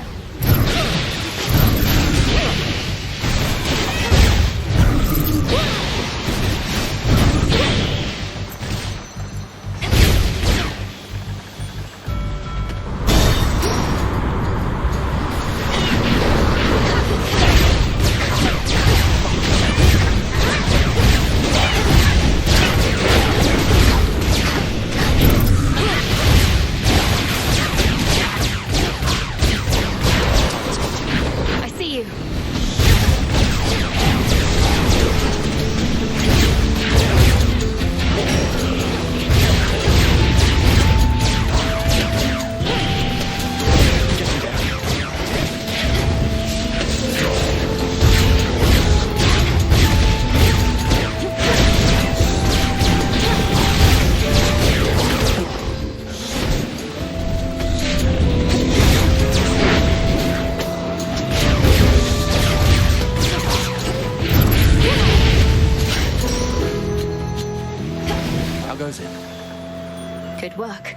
Good work.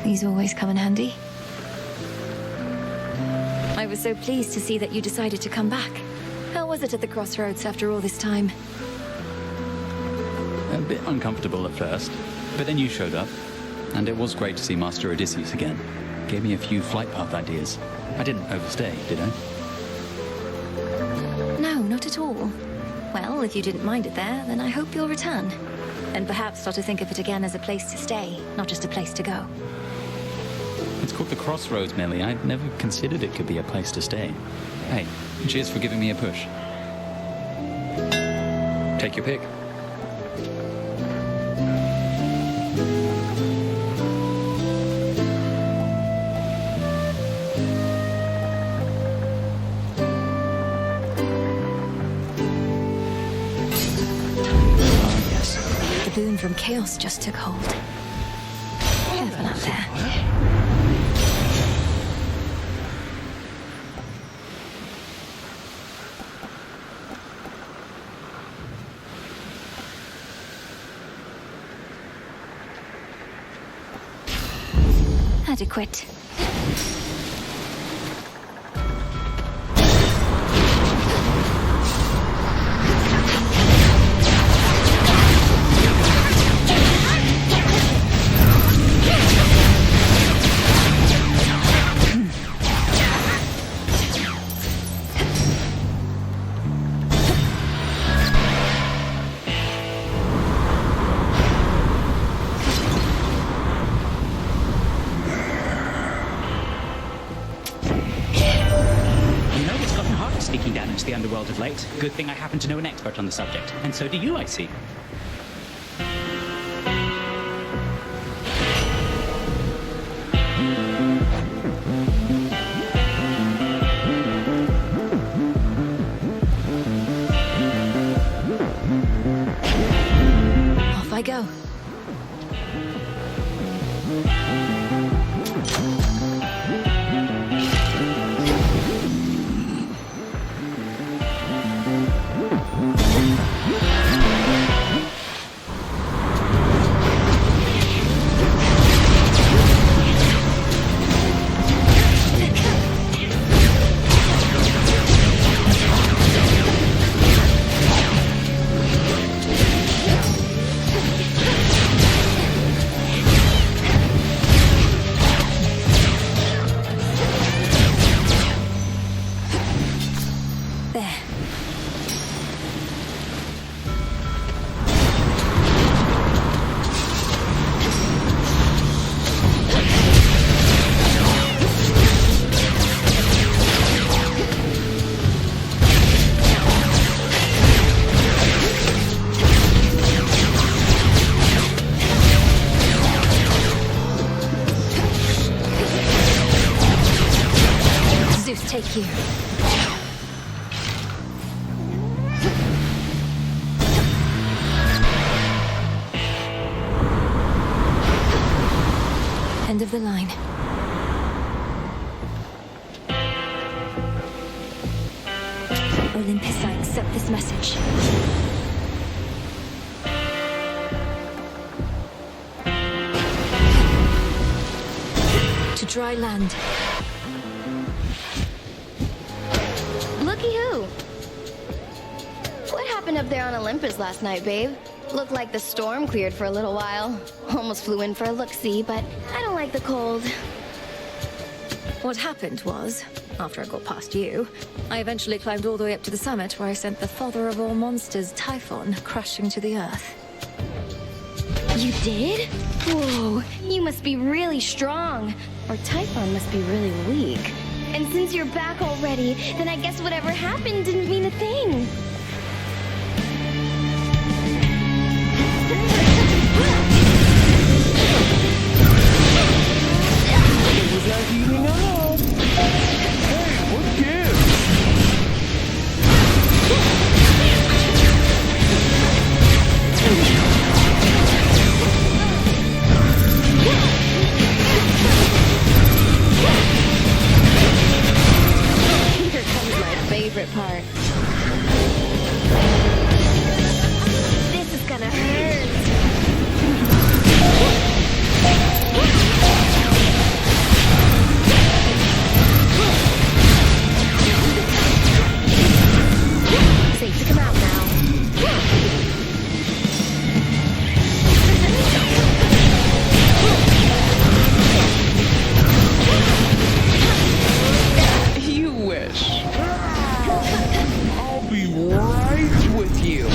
These always come in handy. I was so pleased to see that you decided to come back. How was it at the Crossroads after all this time? A bit uncomfortable at first, but then you showed up, and it was great to see Master Odysseus again. Gave me a few flight path ideas. I didn't overstay, did I? No, not at all. Well, if you didn't mind it there, then I hope you'll return. And perhaps start to think of it again as a place to stay, not just a place to go. It's called the Crossroads, Millie. I'd never considered it could be a place to stay. Hey, cheers for giving me a push. Take your pick. The boon from chaos just took hold. Careful out there. Adequate. Sneaking down into the underworld of late. Good thing I happen to know an expert on the subject. And so do you, I see. take you. End of the line. Olympus, I accept this message. To dry land. Looky who! What happened up there on Olympus last night, babe? Looked like the storm cleared for a little while. Almost flew in for a look-see, but I don't like the cold. What happened was, after I got past you, I eventually climbed all the way up to the summit where I sent the father of all monsters, Typhon, crashing to the earth. You did? Whoa, you must be really strong. Or Typhon must be really weak. And since you're back already, then I guess whatever happened didn't mean a thing. Was that heating up? Hey, what gives? Here comes my favorite part. This is gonna hurt. Safe to come out now. You wish. I'll be right with you.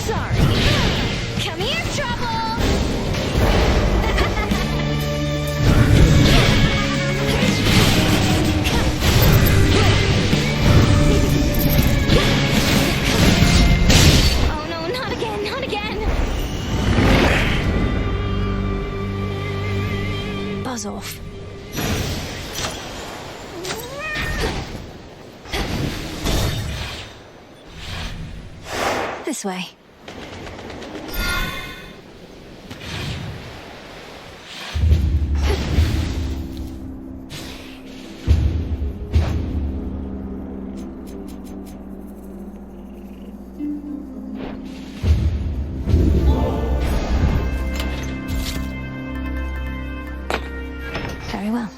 Sorry. Come here, trouble! Oh no, not again, not again! Buzz off. This way. Very well.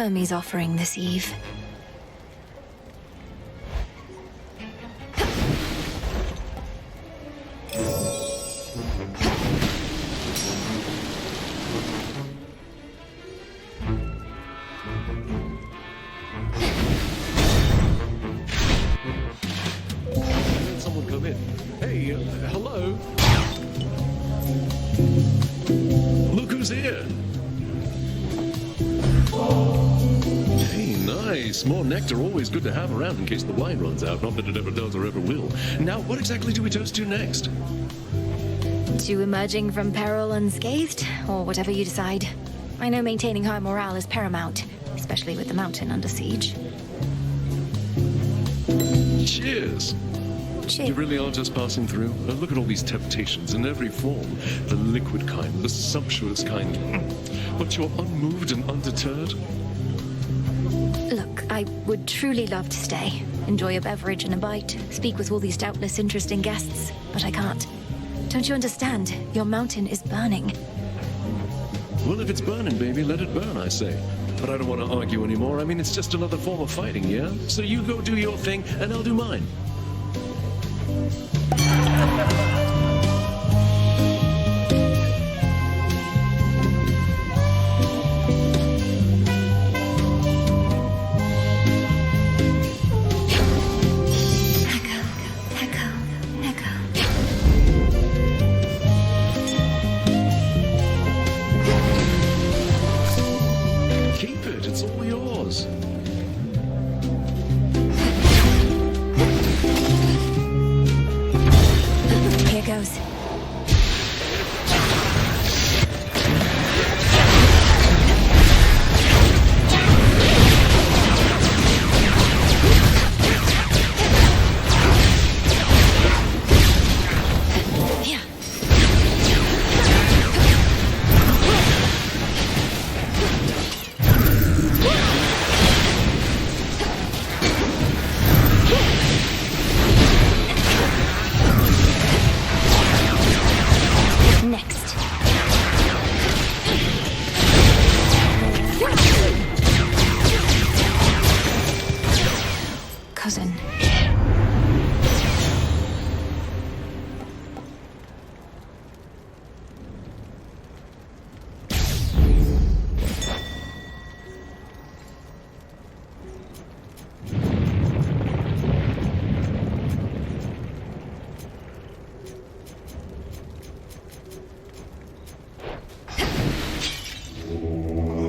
Hermes offering this eve. Someone come in. Hey, hello? Look who's here! Hey, nice. More nectar always good to have around in case the wine runs out. Not that it ever does or ever will. Now, what exactly do we toast to next? To emerging from peril unscathed, or whatever you decide. I know maintaining high morale is paramount, especially with the mountain under siege. Cheers! You really are just passing through? Look at all these temptations in every form. The liquid kind, the sumptuous kind. But you're unmoved and undeterred? Look, I would truly love to stay. Enjoy a beverage and a bite. Speak with all these doubtless interesting guests. But I can't. Don't you understand? Your mountain is burning. Well, if it's burning, baby, let it burn, I say. But I don't want to argue anymore. I mean, it's just another form of fighting, yeah? So you go do your thing, and I'll do mine.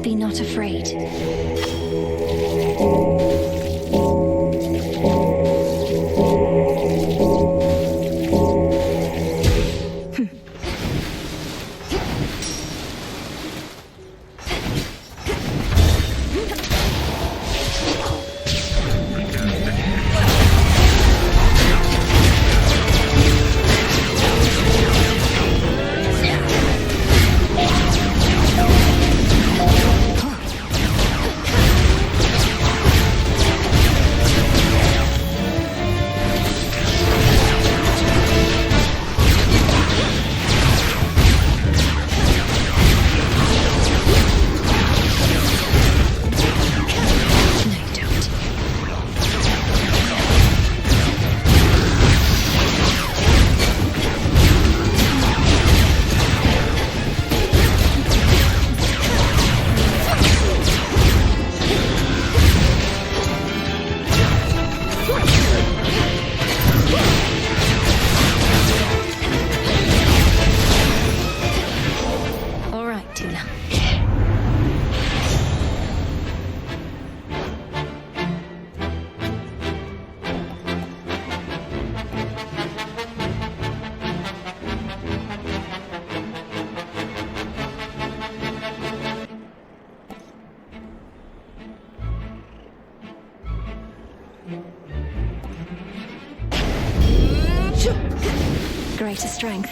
Be not afraid. Greater strength.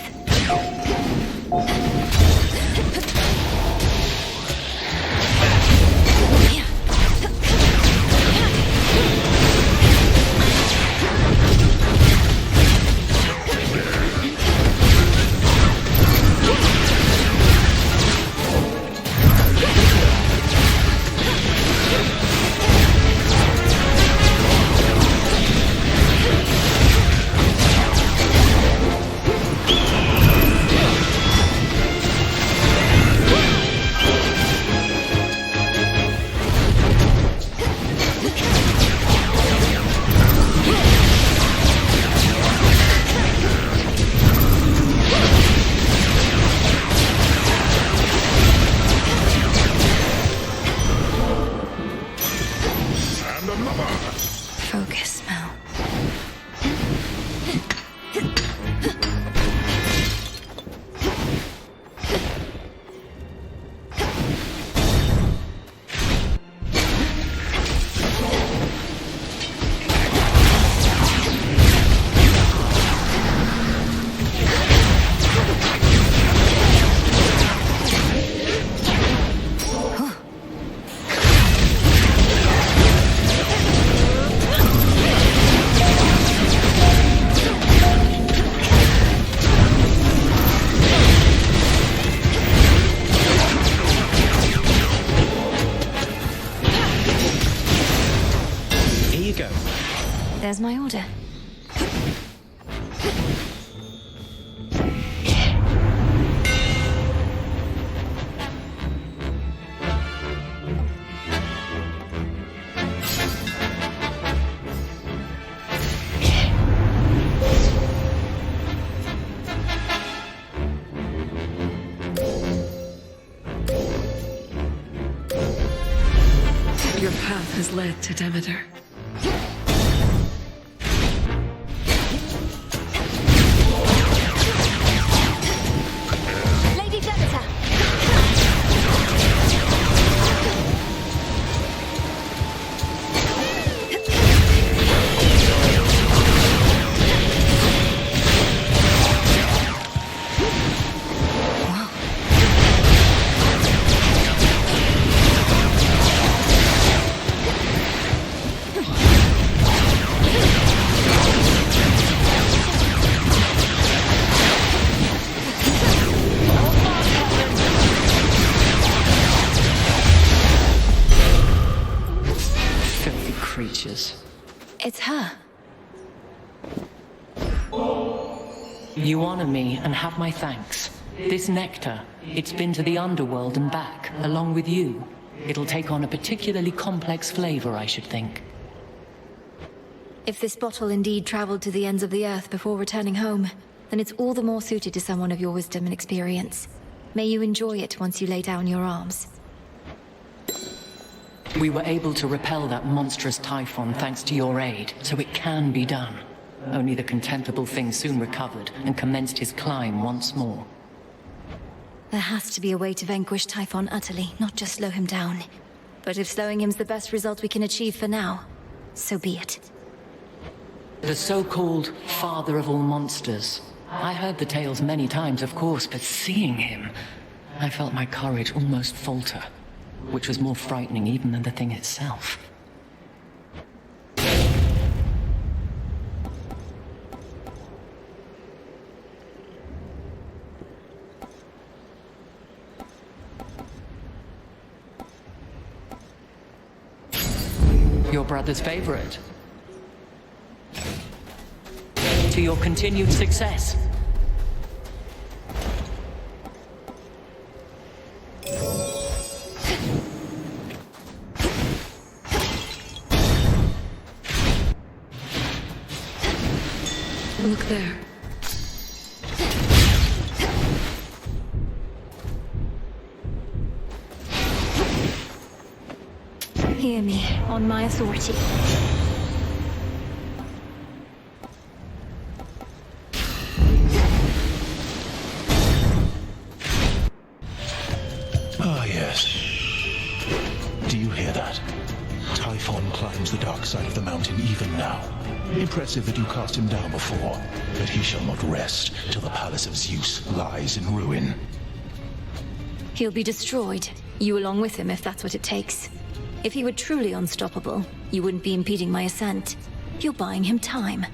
my order. Your path has led to Demeter. Lady Demeter! Creatures. It's her. You honor me and have my thanks. This nectar, it's been to the underworld and back, along with you. It'll take on a particularly complex flavor, I should think. If this bottle indeed traveled to the ends of the earth before returning home, then it's all the more suited to someone of your wisdom and experience. May you enjoy it once you lay down your arms. We were able to repel that monstrous typhon thanks to your aid, so it can be done. Only the contemptible thing soon recovered and commenced his climb once more. There has to be a way to vanquish Typhon utterly, not just slow him down. But if slowing him's the best result we can achieve for now, so be it. The so-called father of all monsters. I heard the tales many times, of course, but seeing him, I felt my courage almost falter. Which was more frightening even than the thing itself. Your brother's favorite. To your continued success. Look there. Hear me, on my authority. Ah, yes. Do you hear that? Typhon climbs the dark side of the mountain even now. Impressive that you cast him down before, but he shall not rest till the palace of Zeus lies in ruin. He'll be destroyed, you along with him if that's what it takes. If he were truly unstoppable, you wouldn't be impeding my ascent. You're buying him time.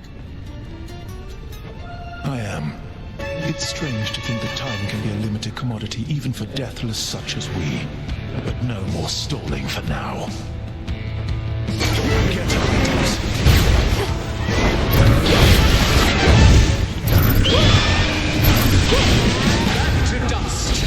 I am. It's strange to think that time can be a limited commodity even for deathless such as we. But no more stalling for now. Get on it. To dust!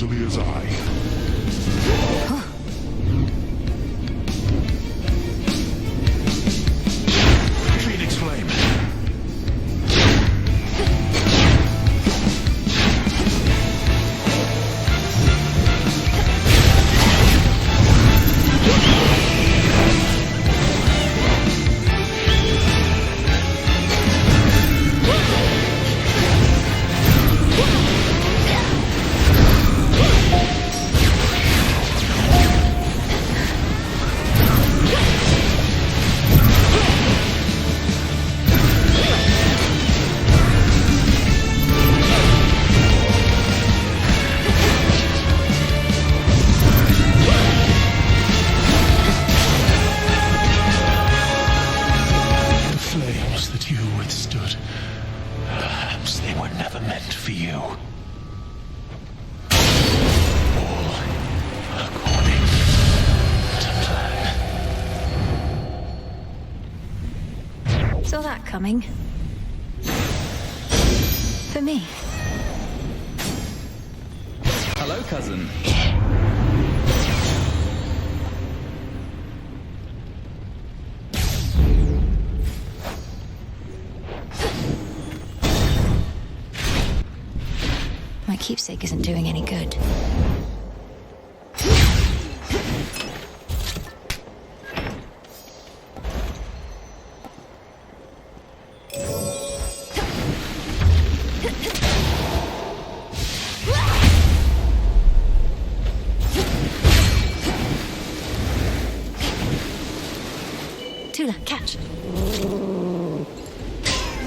easily as I. Phoenix Flame. Saw that coming. For me. Hello, cousin. My keepsake isn't doing any good. Tula, catch.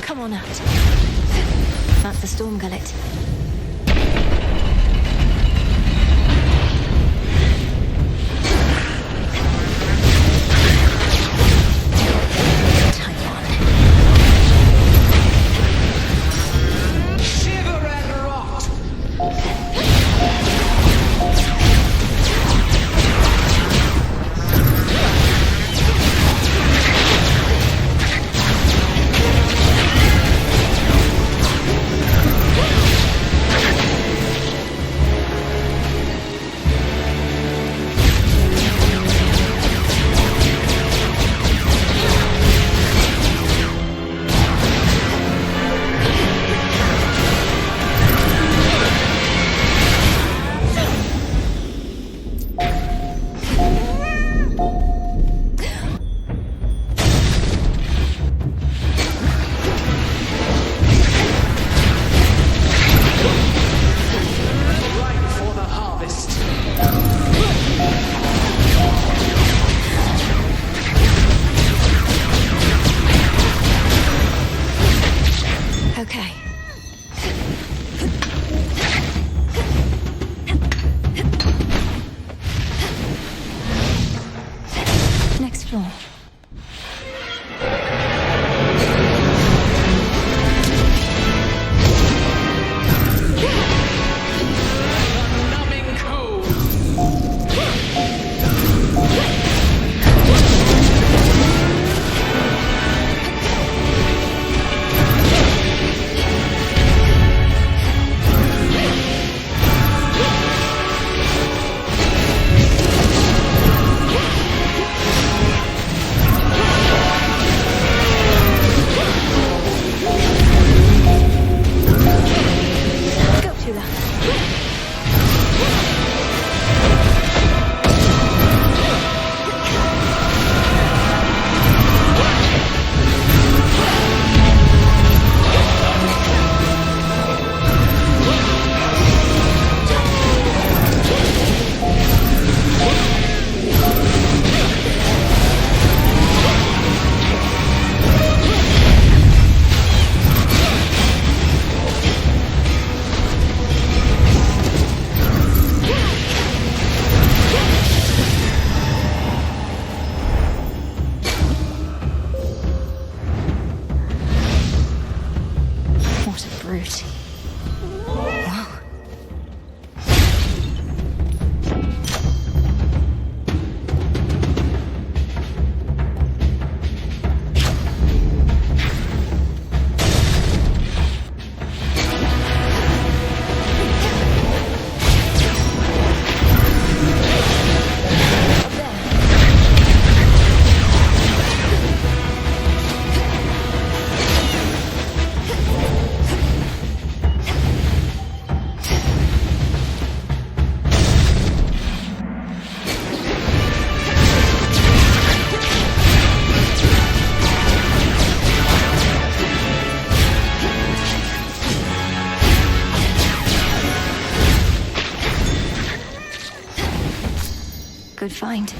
Come on out. That's the storm gullet. Good find.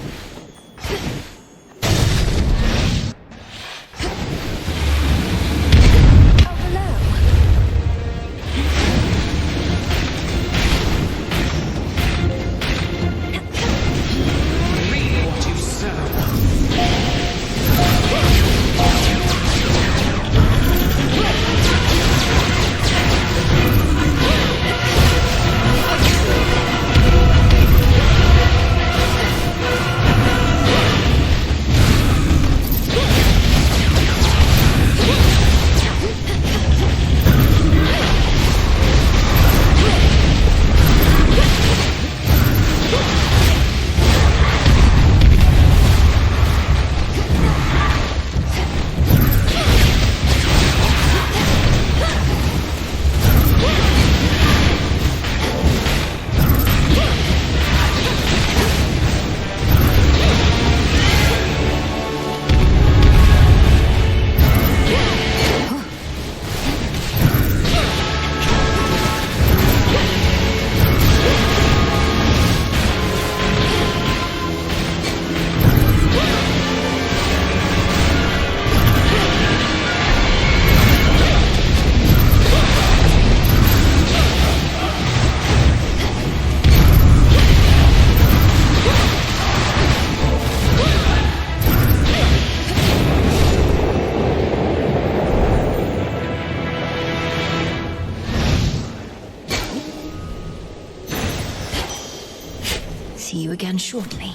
See you again shortly.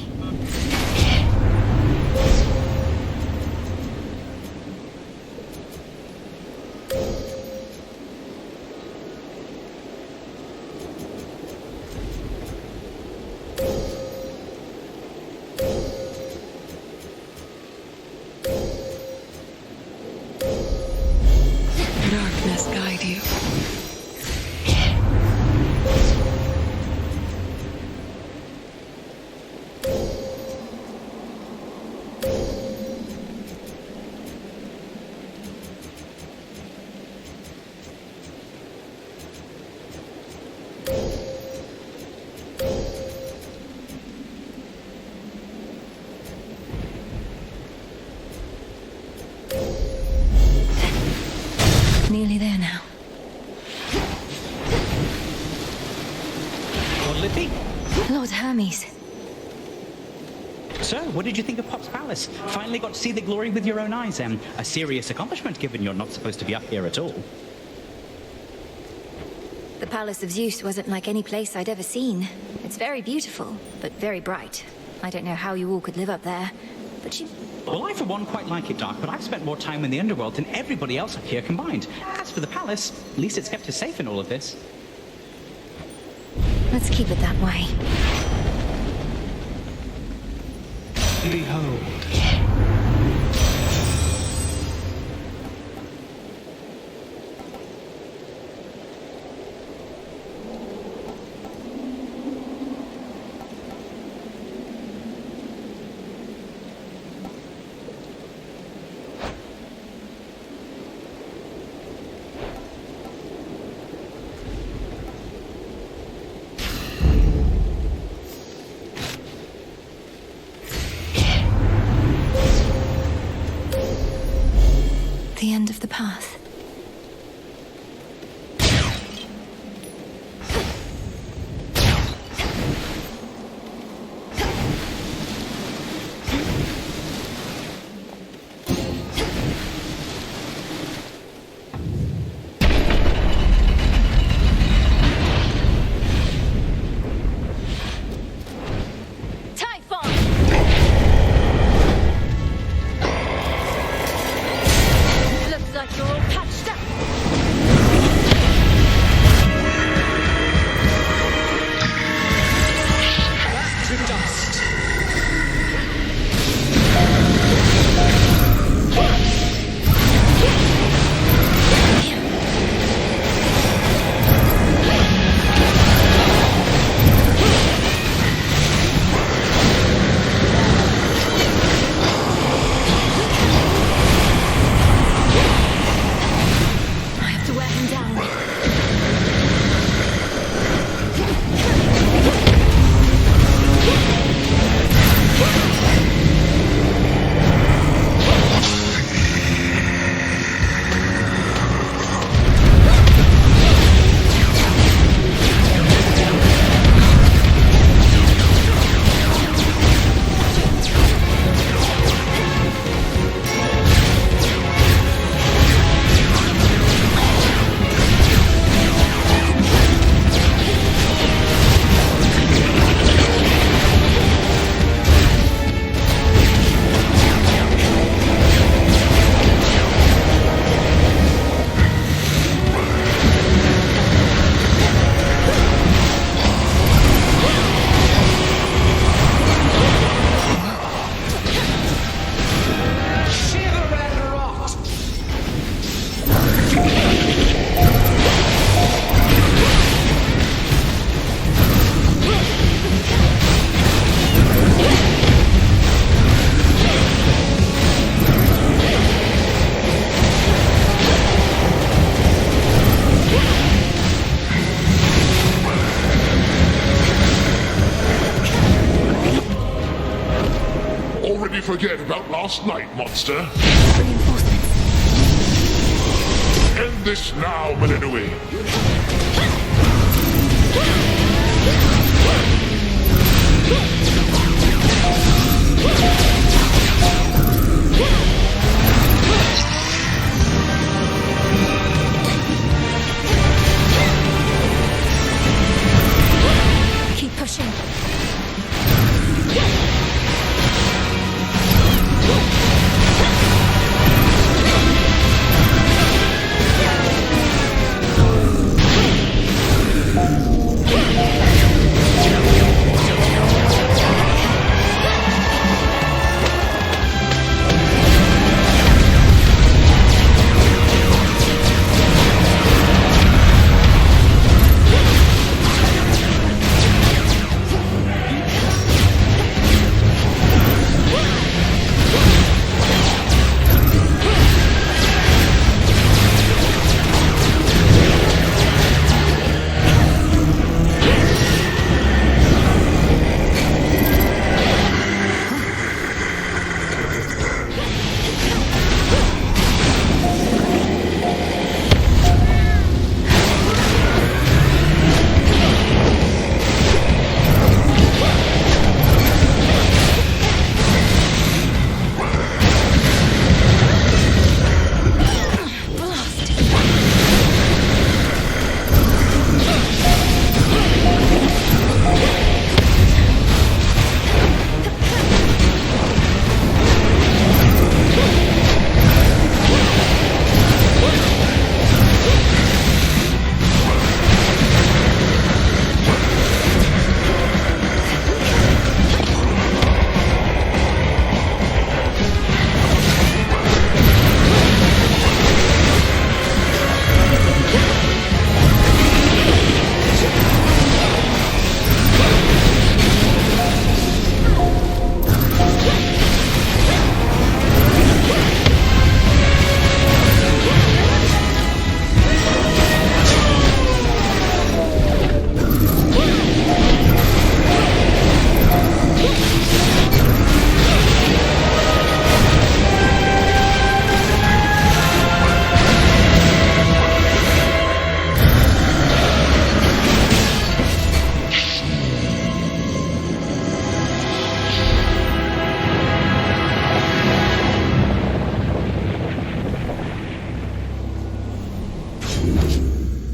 Darkness guide you. Nearly there now. What'll it be? Lord Hermes. So, what did you think of Pop's Palace? Finally got to see the glory with your own eyes, a serious accomplishment given you're not supposed to be up here at all. The Palace of Zeus wasn't like any place I'd ever seen. It's very beautiful, but very bright. I don't know how you all could live up there, but you... Well, I for one quite like it, Doc, but I've spent more time in the underworld than everybody else up here combined. As for the palace, at least it's kept us safe in all of this. Let's keep it that way. Behold. already forget about last night, monster? Reinforcements. End this now, Melenue. Keep pushing.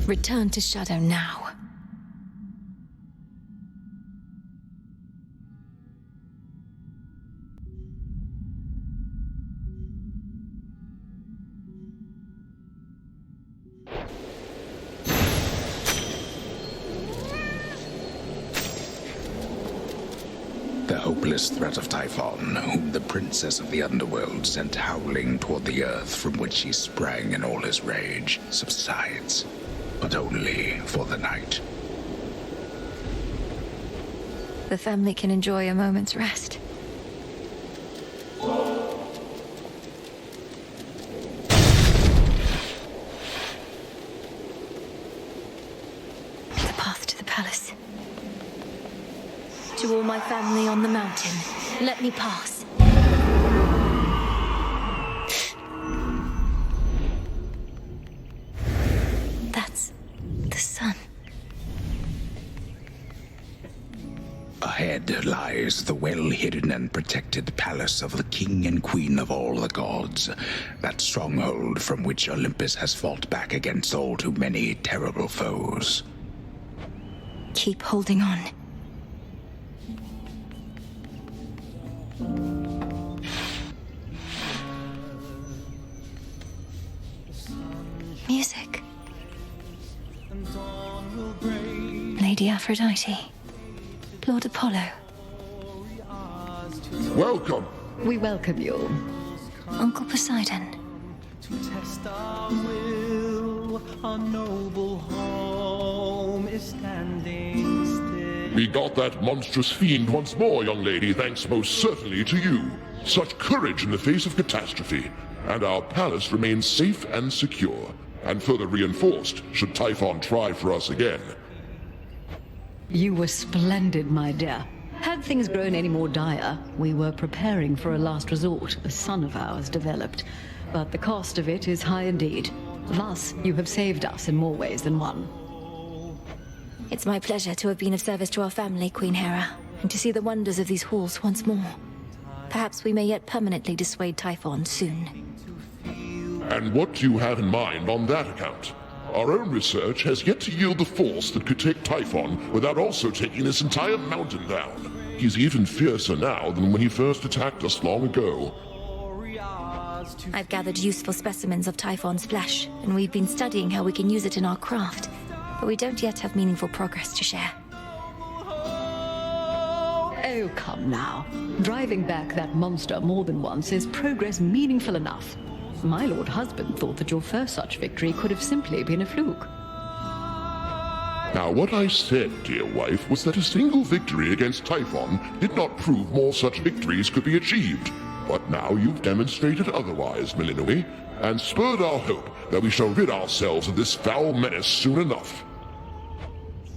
Return to Shadow now. The hopeless threat of Typhon, whom the princess of the underworld sent howling toward the earth from which she sprang in all his rage, subsides. But only for the night. The family can enjoy a moment's rest. The path to the palace. To all my family on the mountain, let me pass. That's the sun. Ahead lies the well-hidden and protected palace of the king and queen of all the gods, that stronghold from which Olympus has fought back against all too many terrible foes. Keep holding on. Music. Lady Aphrodite. Lord Apollo. Welcome. We welcome you. Uncle Poseidon. To test our will, our noble home is standing still. We got that monstrous fiend once more, young lady, thanks most certainly to you. Such courage in the face of catastrophe. And our palace remains safe and secure, and further reinforced should Typhon try for us again. You were splendid, my dear. Had things grown any more dire, we were preparing for a last resort a son of ours developed. But the cost of it is high indeed. Thus, you have saved us in more ways than one. It's my pleasure to have been of service to our family, Queen Hera, and to see the wonders of these halls once more. Perhaps we may yet permanently dissuade Typhon soon. And what do you have in mind on that account? Our own research has yet to yield the force that could take Typhon without also taking this entire mountain down. He's even fiercer now than when he first attacked us long ago. I've gathered useful specimens of Typhon's flesh, and we've been studying how we can use it in our craft. But we don't yet have meaningful progress to share. Oh, come now. Driving back that monster more than once is progress meaningful enough. My lord husband thought that your first such victory could have simply been a fluke. Now, what I said, dear wife, was that a single victory against Typhon did not prove more such victories could be achieved. But now you've demonstrated otherwise, Melinoi, and spurred our hope that we shall rid ourselves of this foul menace soon enough.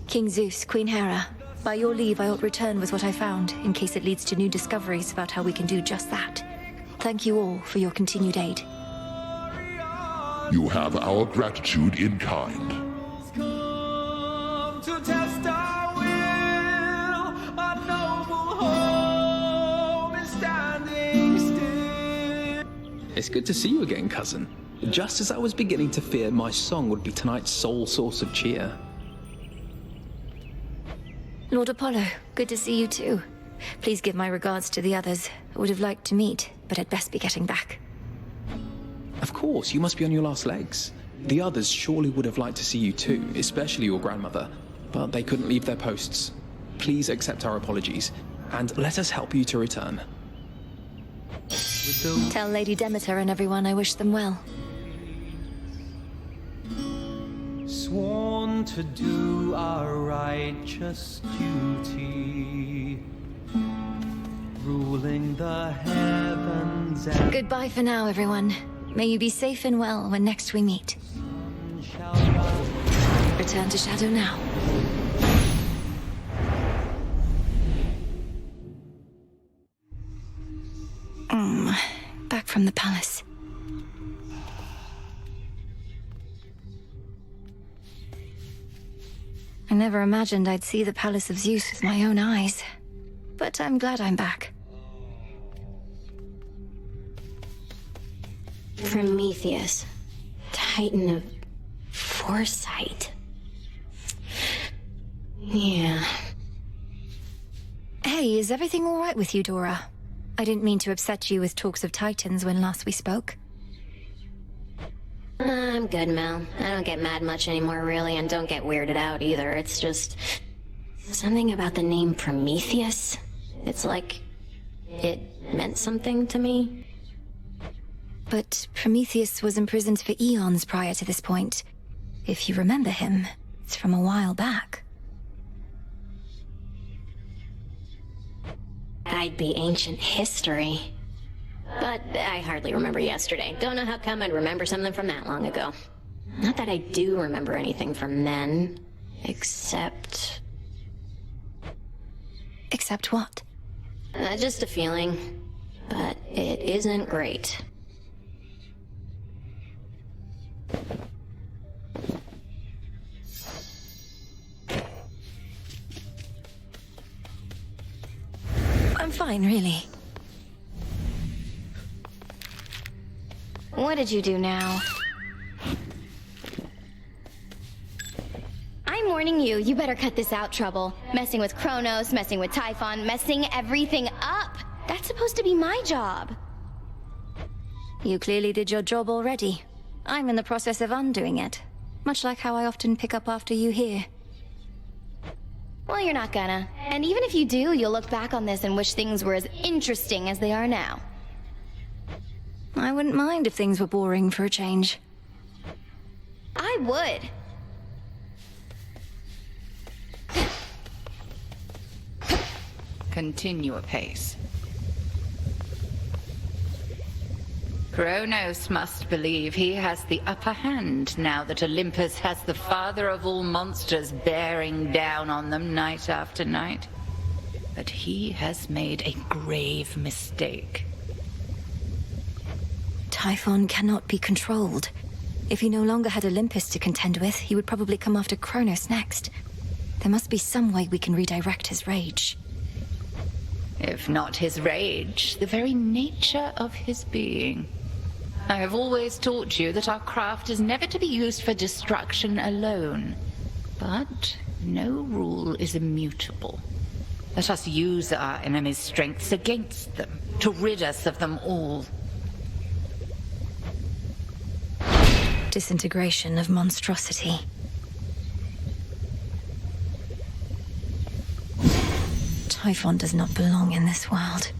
King Zeus, Queen Hera, by your leave I ought return with what I found, in case it leads to new discoveries about how we can do just that. Thank you all for your continued aid. You have our gratitude in kind. To test our will, our noble home is standing still. It's good to see you again, cousin. Just as I was beginning to fear my song would be tonight's sole source of cheer. Lord Apollo, good to see you too. Please give my regards to the others. I would have liked to meet, but I'd best be getting back. Of course, you must be on your last legs. The others surely would have liked to see you too, especially your grandmother, but they couldn't leave their posts. Please accept our apologies, and let us help you to return. Tell Lady Demeter and everyone I wish them well. Sworn to do our righteous duty, ruling the heavens and... Goodbye for now, everyone. May you be safe and well when next we meet. Return to Shadow now. Back from the palace. I never imagined I'd see the Palace of Zeus with my own eyes. But I'm glad I'm back. Prometheus, Titan of foresight. Yeah. Hey, is everything all right with you, Dora? I didn't mean to upset you with talks of Titans when last we spoke. I'm good, Mel. I don't get mad much anymore, really, and don't get weirded out either. It's just... something about the name Prometheus. It's like... it meant something to me. But Prometheus was imprisoned for eons prior to this point. If you remember him, it's from a while back. I'd be ancient history. But I hardly remember yesterday. Don't know how come I'd remember something from that long ago. Not that I do remember anything from then, except... Except what? Just a feeling. But it isn't great. I'm fine, really. What did you do now? I'm warning you, you better cut this out, Trouble. Messing with Kronos, messing with Typhon, messing everything up. That's supposed to be my job. You clearly did your job already. I'm in the process of undoing it. Much like how I often pick up after you here. Well, you're not gonna. And even if you do, you'll look back on this and wish things were as interesting as they are now. I wouldn't mind if things were boring for a change. I would. Continue apace. Kronos must believe he has the upper hand now that Olympus has the father of all monsters bearing down on them night after night. but he has made a grave mistake. Typhon cannot be controlled. If he no longer had Olympus to contend with, he would probably come after Kronos next. There must be some way we can redirect his rage. If not his rage, the very nature of his being. I have always taught you that our craft is never to be used for destruction alone. But no rule is immutable. Let us use our enemy's strengths against them, to rid us of them all. Disintegration of monstrosity. Typhon does not belong in this world.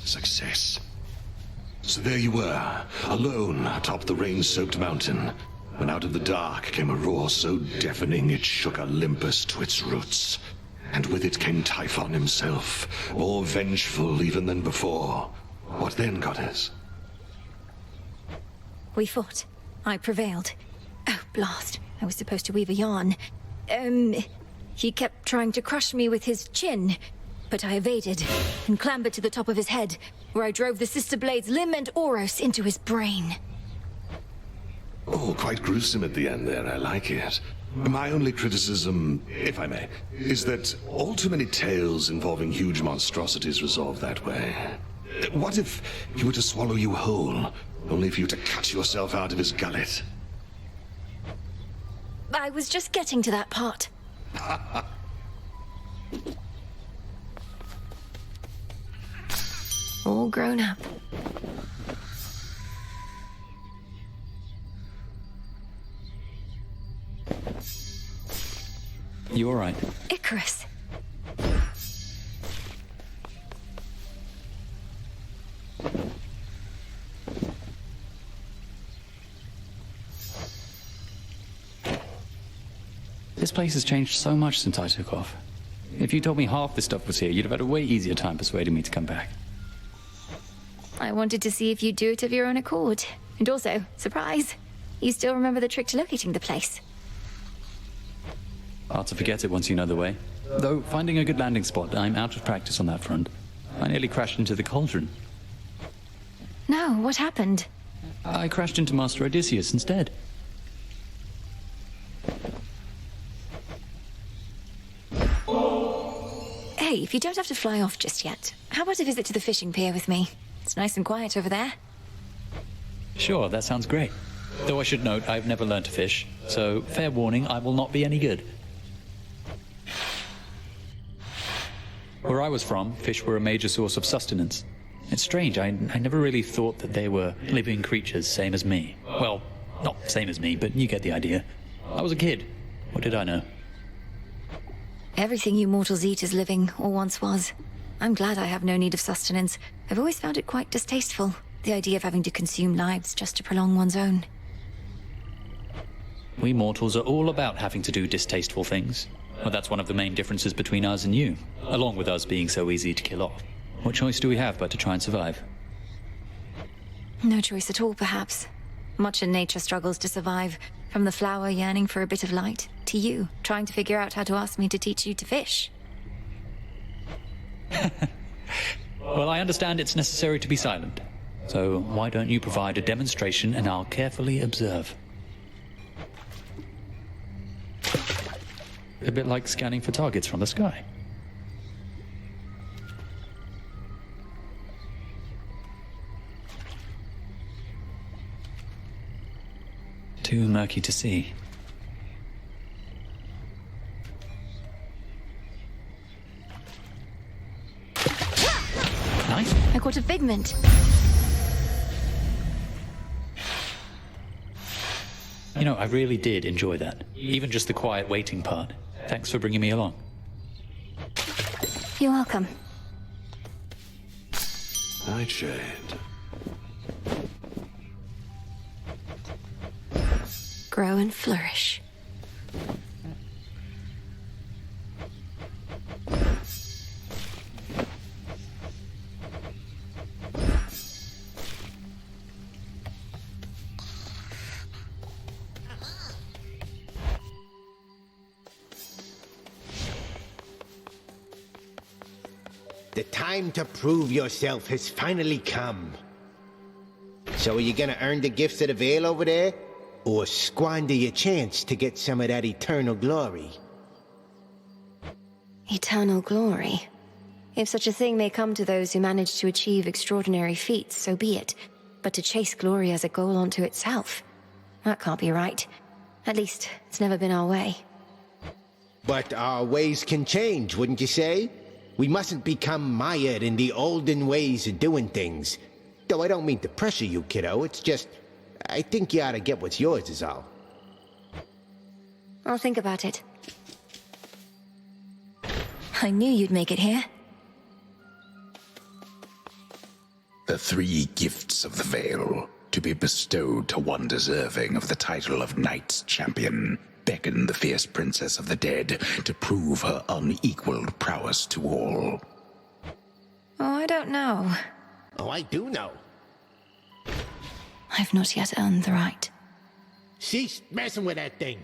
Success. So there you were, alone atop the rain-soaked mountain, when out of the dark came a roar so deafening it shook Olympus to its roots. And with it came Typhon himself, more vengeful even than before. What then, goddess? We fought. I prevailed. Oh, blast. I was supposed to weave a yarn. He kept trying to crush me with his chin, but I evaded and clambered to the top of his head, where I drove the Sister Blade's limb and Oros into his brain. Oh, quite gruesome at the end there. I like it. My only criticism, if I may, is that all too many tales involving huge monstrosities resolve that way. What if he were to swallow you whole, only for you to cut yourself out of his gullet? I was just getting to that part. All grown up. You all right? Icarus. This place has changed so much since I took off. If you told me half the stuff was here, you'd have had a way easier time persuading me to come back. I wanted to see if you'd do it of your own accord. And also, surprise, you still remember the trick to locating the place. Hard to forget it once you know the way. Though, finding a good landing spot, I'm out of practice on that front. I nearly crashed into the cauldron. No, what happened? I crashed into Master Odysseus instead. Hey, if you don't have to fly off just yet, how about a visit to the fishing pier with me? It's nice and quiet over there. Sure, that sounds great. Though I should note, I've never learned to fish, so fair warning, I will not be any good. Where I was from, fish were a major source of sustenance. It's strange, I never really thought that they were living creatures, same as me. Well, not same as me, but you get the idea. I was a kid. What did I know? Everything you mortals eat is living, or once was. I'm glad I have no need of sustenance. I've always found it quite distasteful, the idea of having to consume lives just to prolong one's own. We mortals are all about having to do distasteful things. Well, that's one of the main differences between us and you, along with us being so easy to kill off. What choice do we have but to try and survive? No choice at all, perhaps. Much in nature struggles to survive, from the flower yearning for a bit of light, to you, trying to figure out how to ask me to teach you to fish. Well, I understand it's necessary to be silent. So why don't you provide a demonstration and I'll carefully observe. A bit like scanning for targets from the sky. Too murky to see. Nice. I caught a figment. You know, I really did enjoy that. Even just the quiet waiting part. Thanks for bringing me along. You're welcome. Nightshade. Grow and flourish. The time to prove yourself has finally come. So are you gonna earn the gifts of the Veil over there? Or squander your chance to get some of that eternal glory? Eternal glory. If such a thing may come to those who manage to achieve extraordinary feats, so be it. But to chase glory as a goal unto itself, that can't be right. At least, it's never been our way. But our ways can change, wouldn't you say? We mustn't become mired in the olden ways of doing things. Though I don't mean to pressure you, kiddo. It's just, I think you ought to get what's yours is all. I'll think about it. I knew you'd make it here. The 3 gifts of the Veil, to be bestowed to one deserving of the title of Knight's Champion, beckon the fierce princess of the dead to prove her unequaled prowess to all. Oh, I don't know. Oh, I do know. I've not yet earned the right. Cease messing with that thing.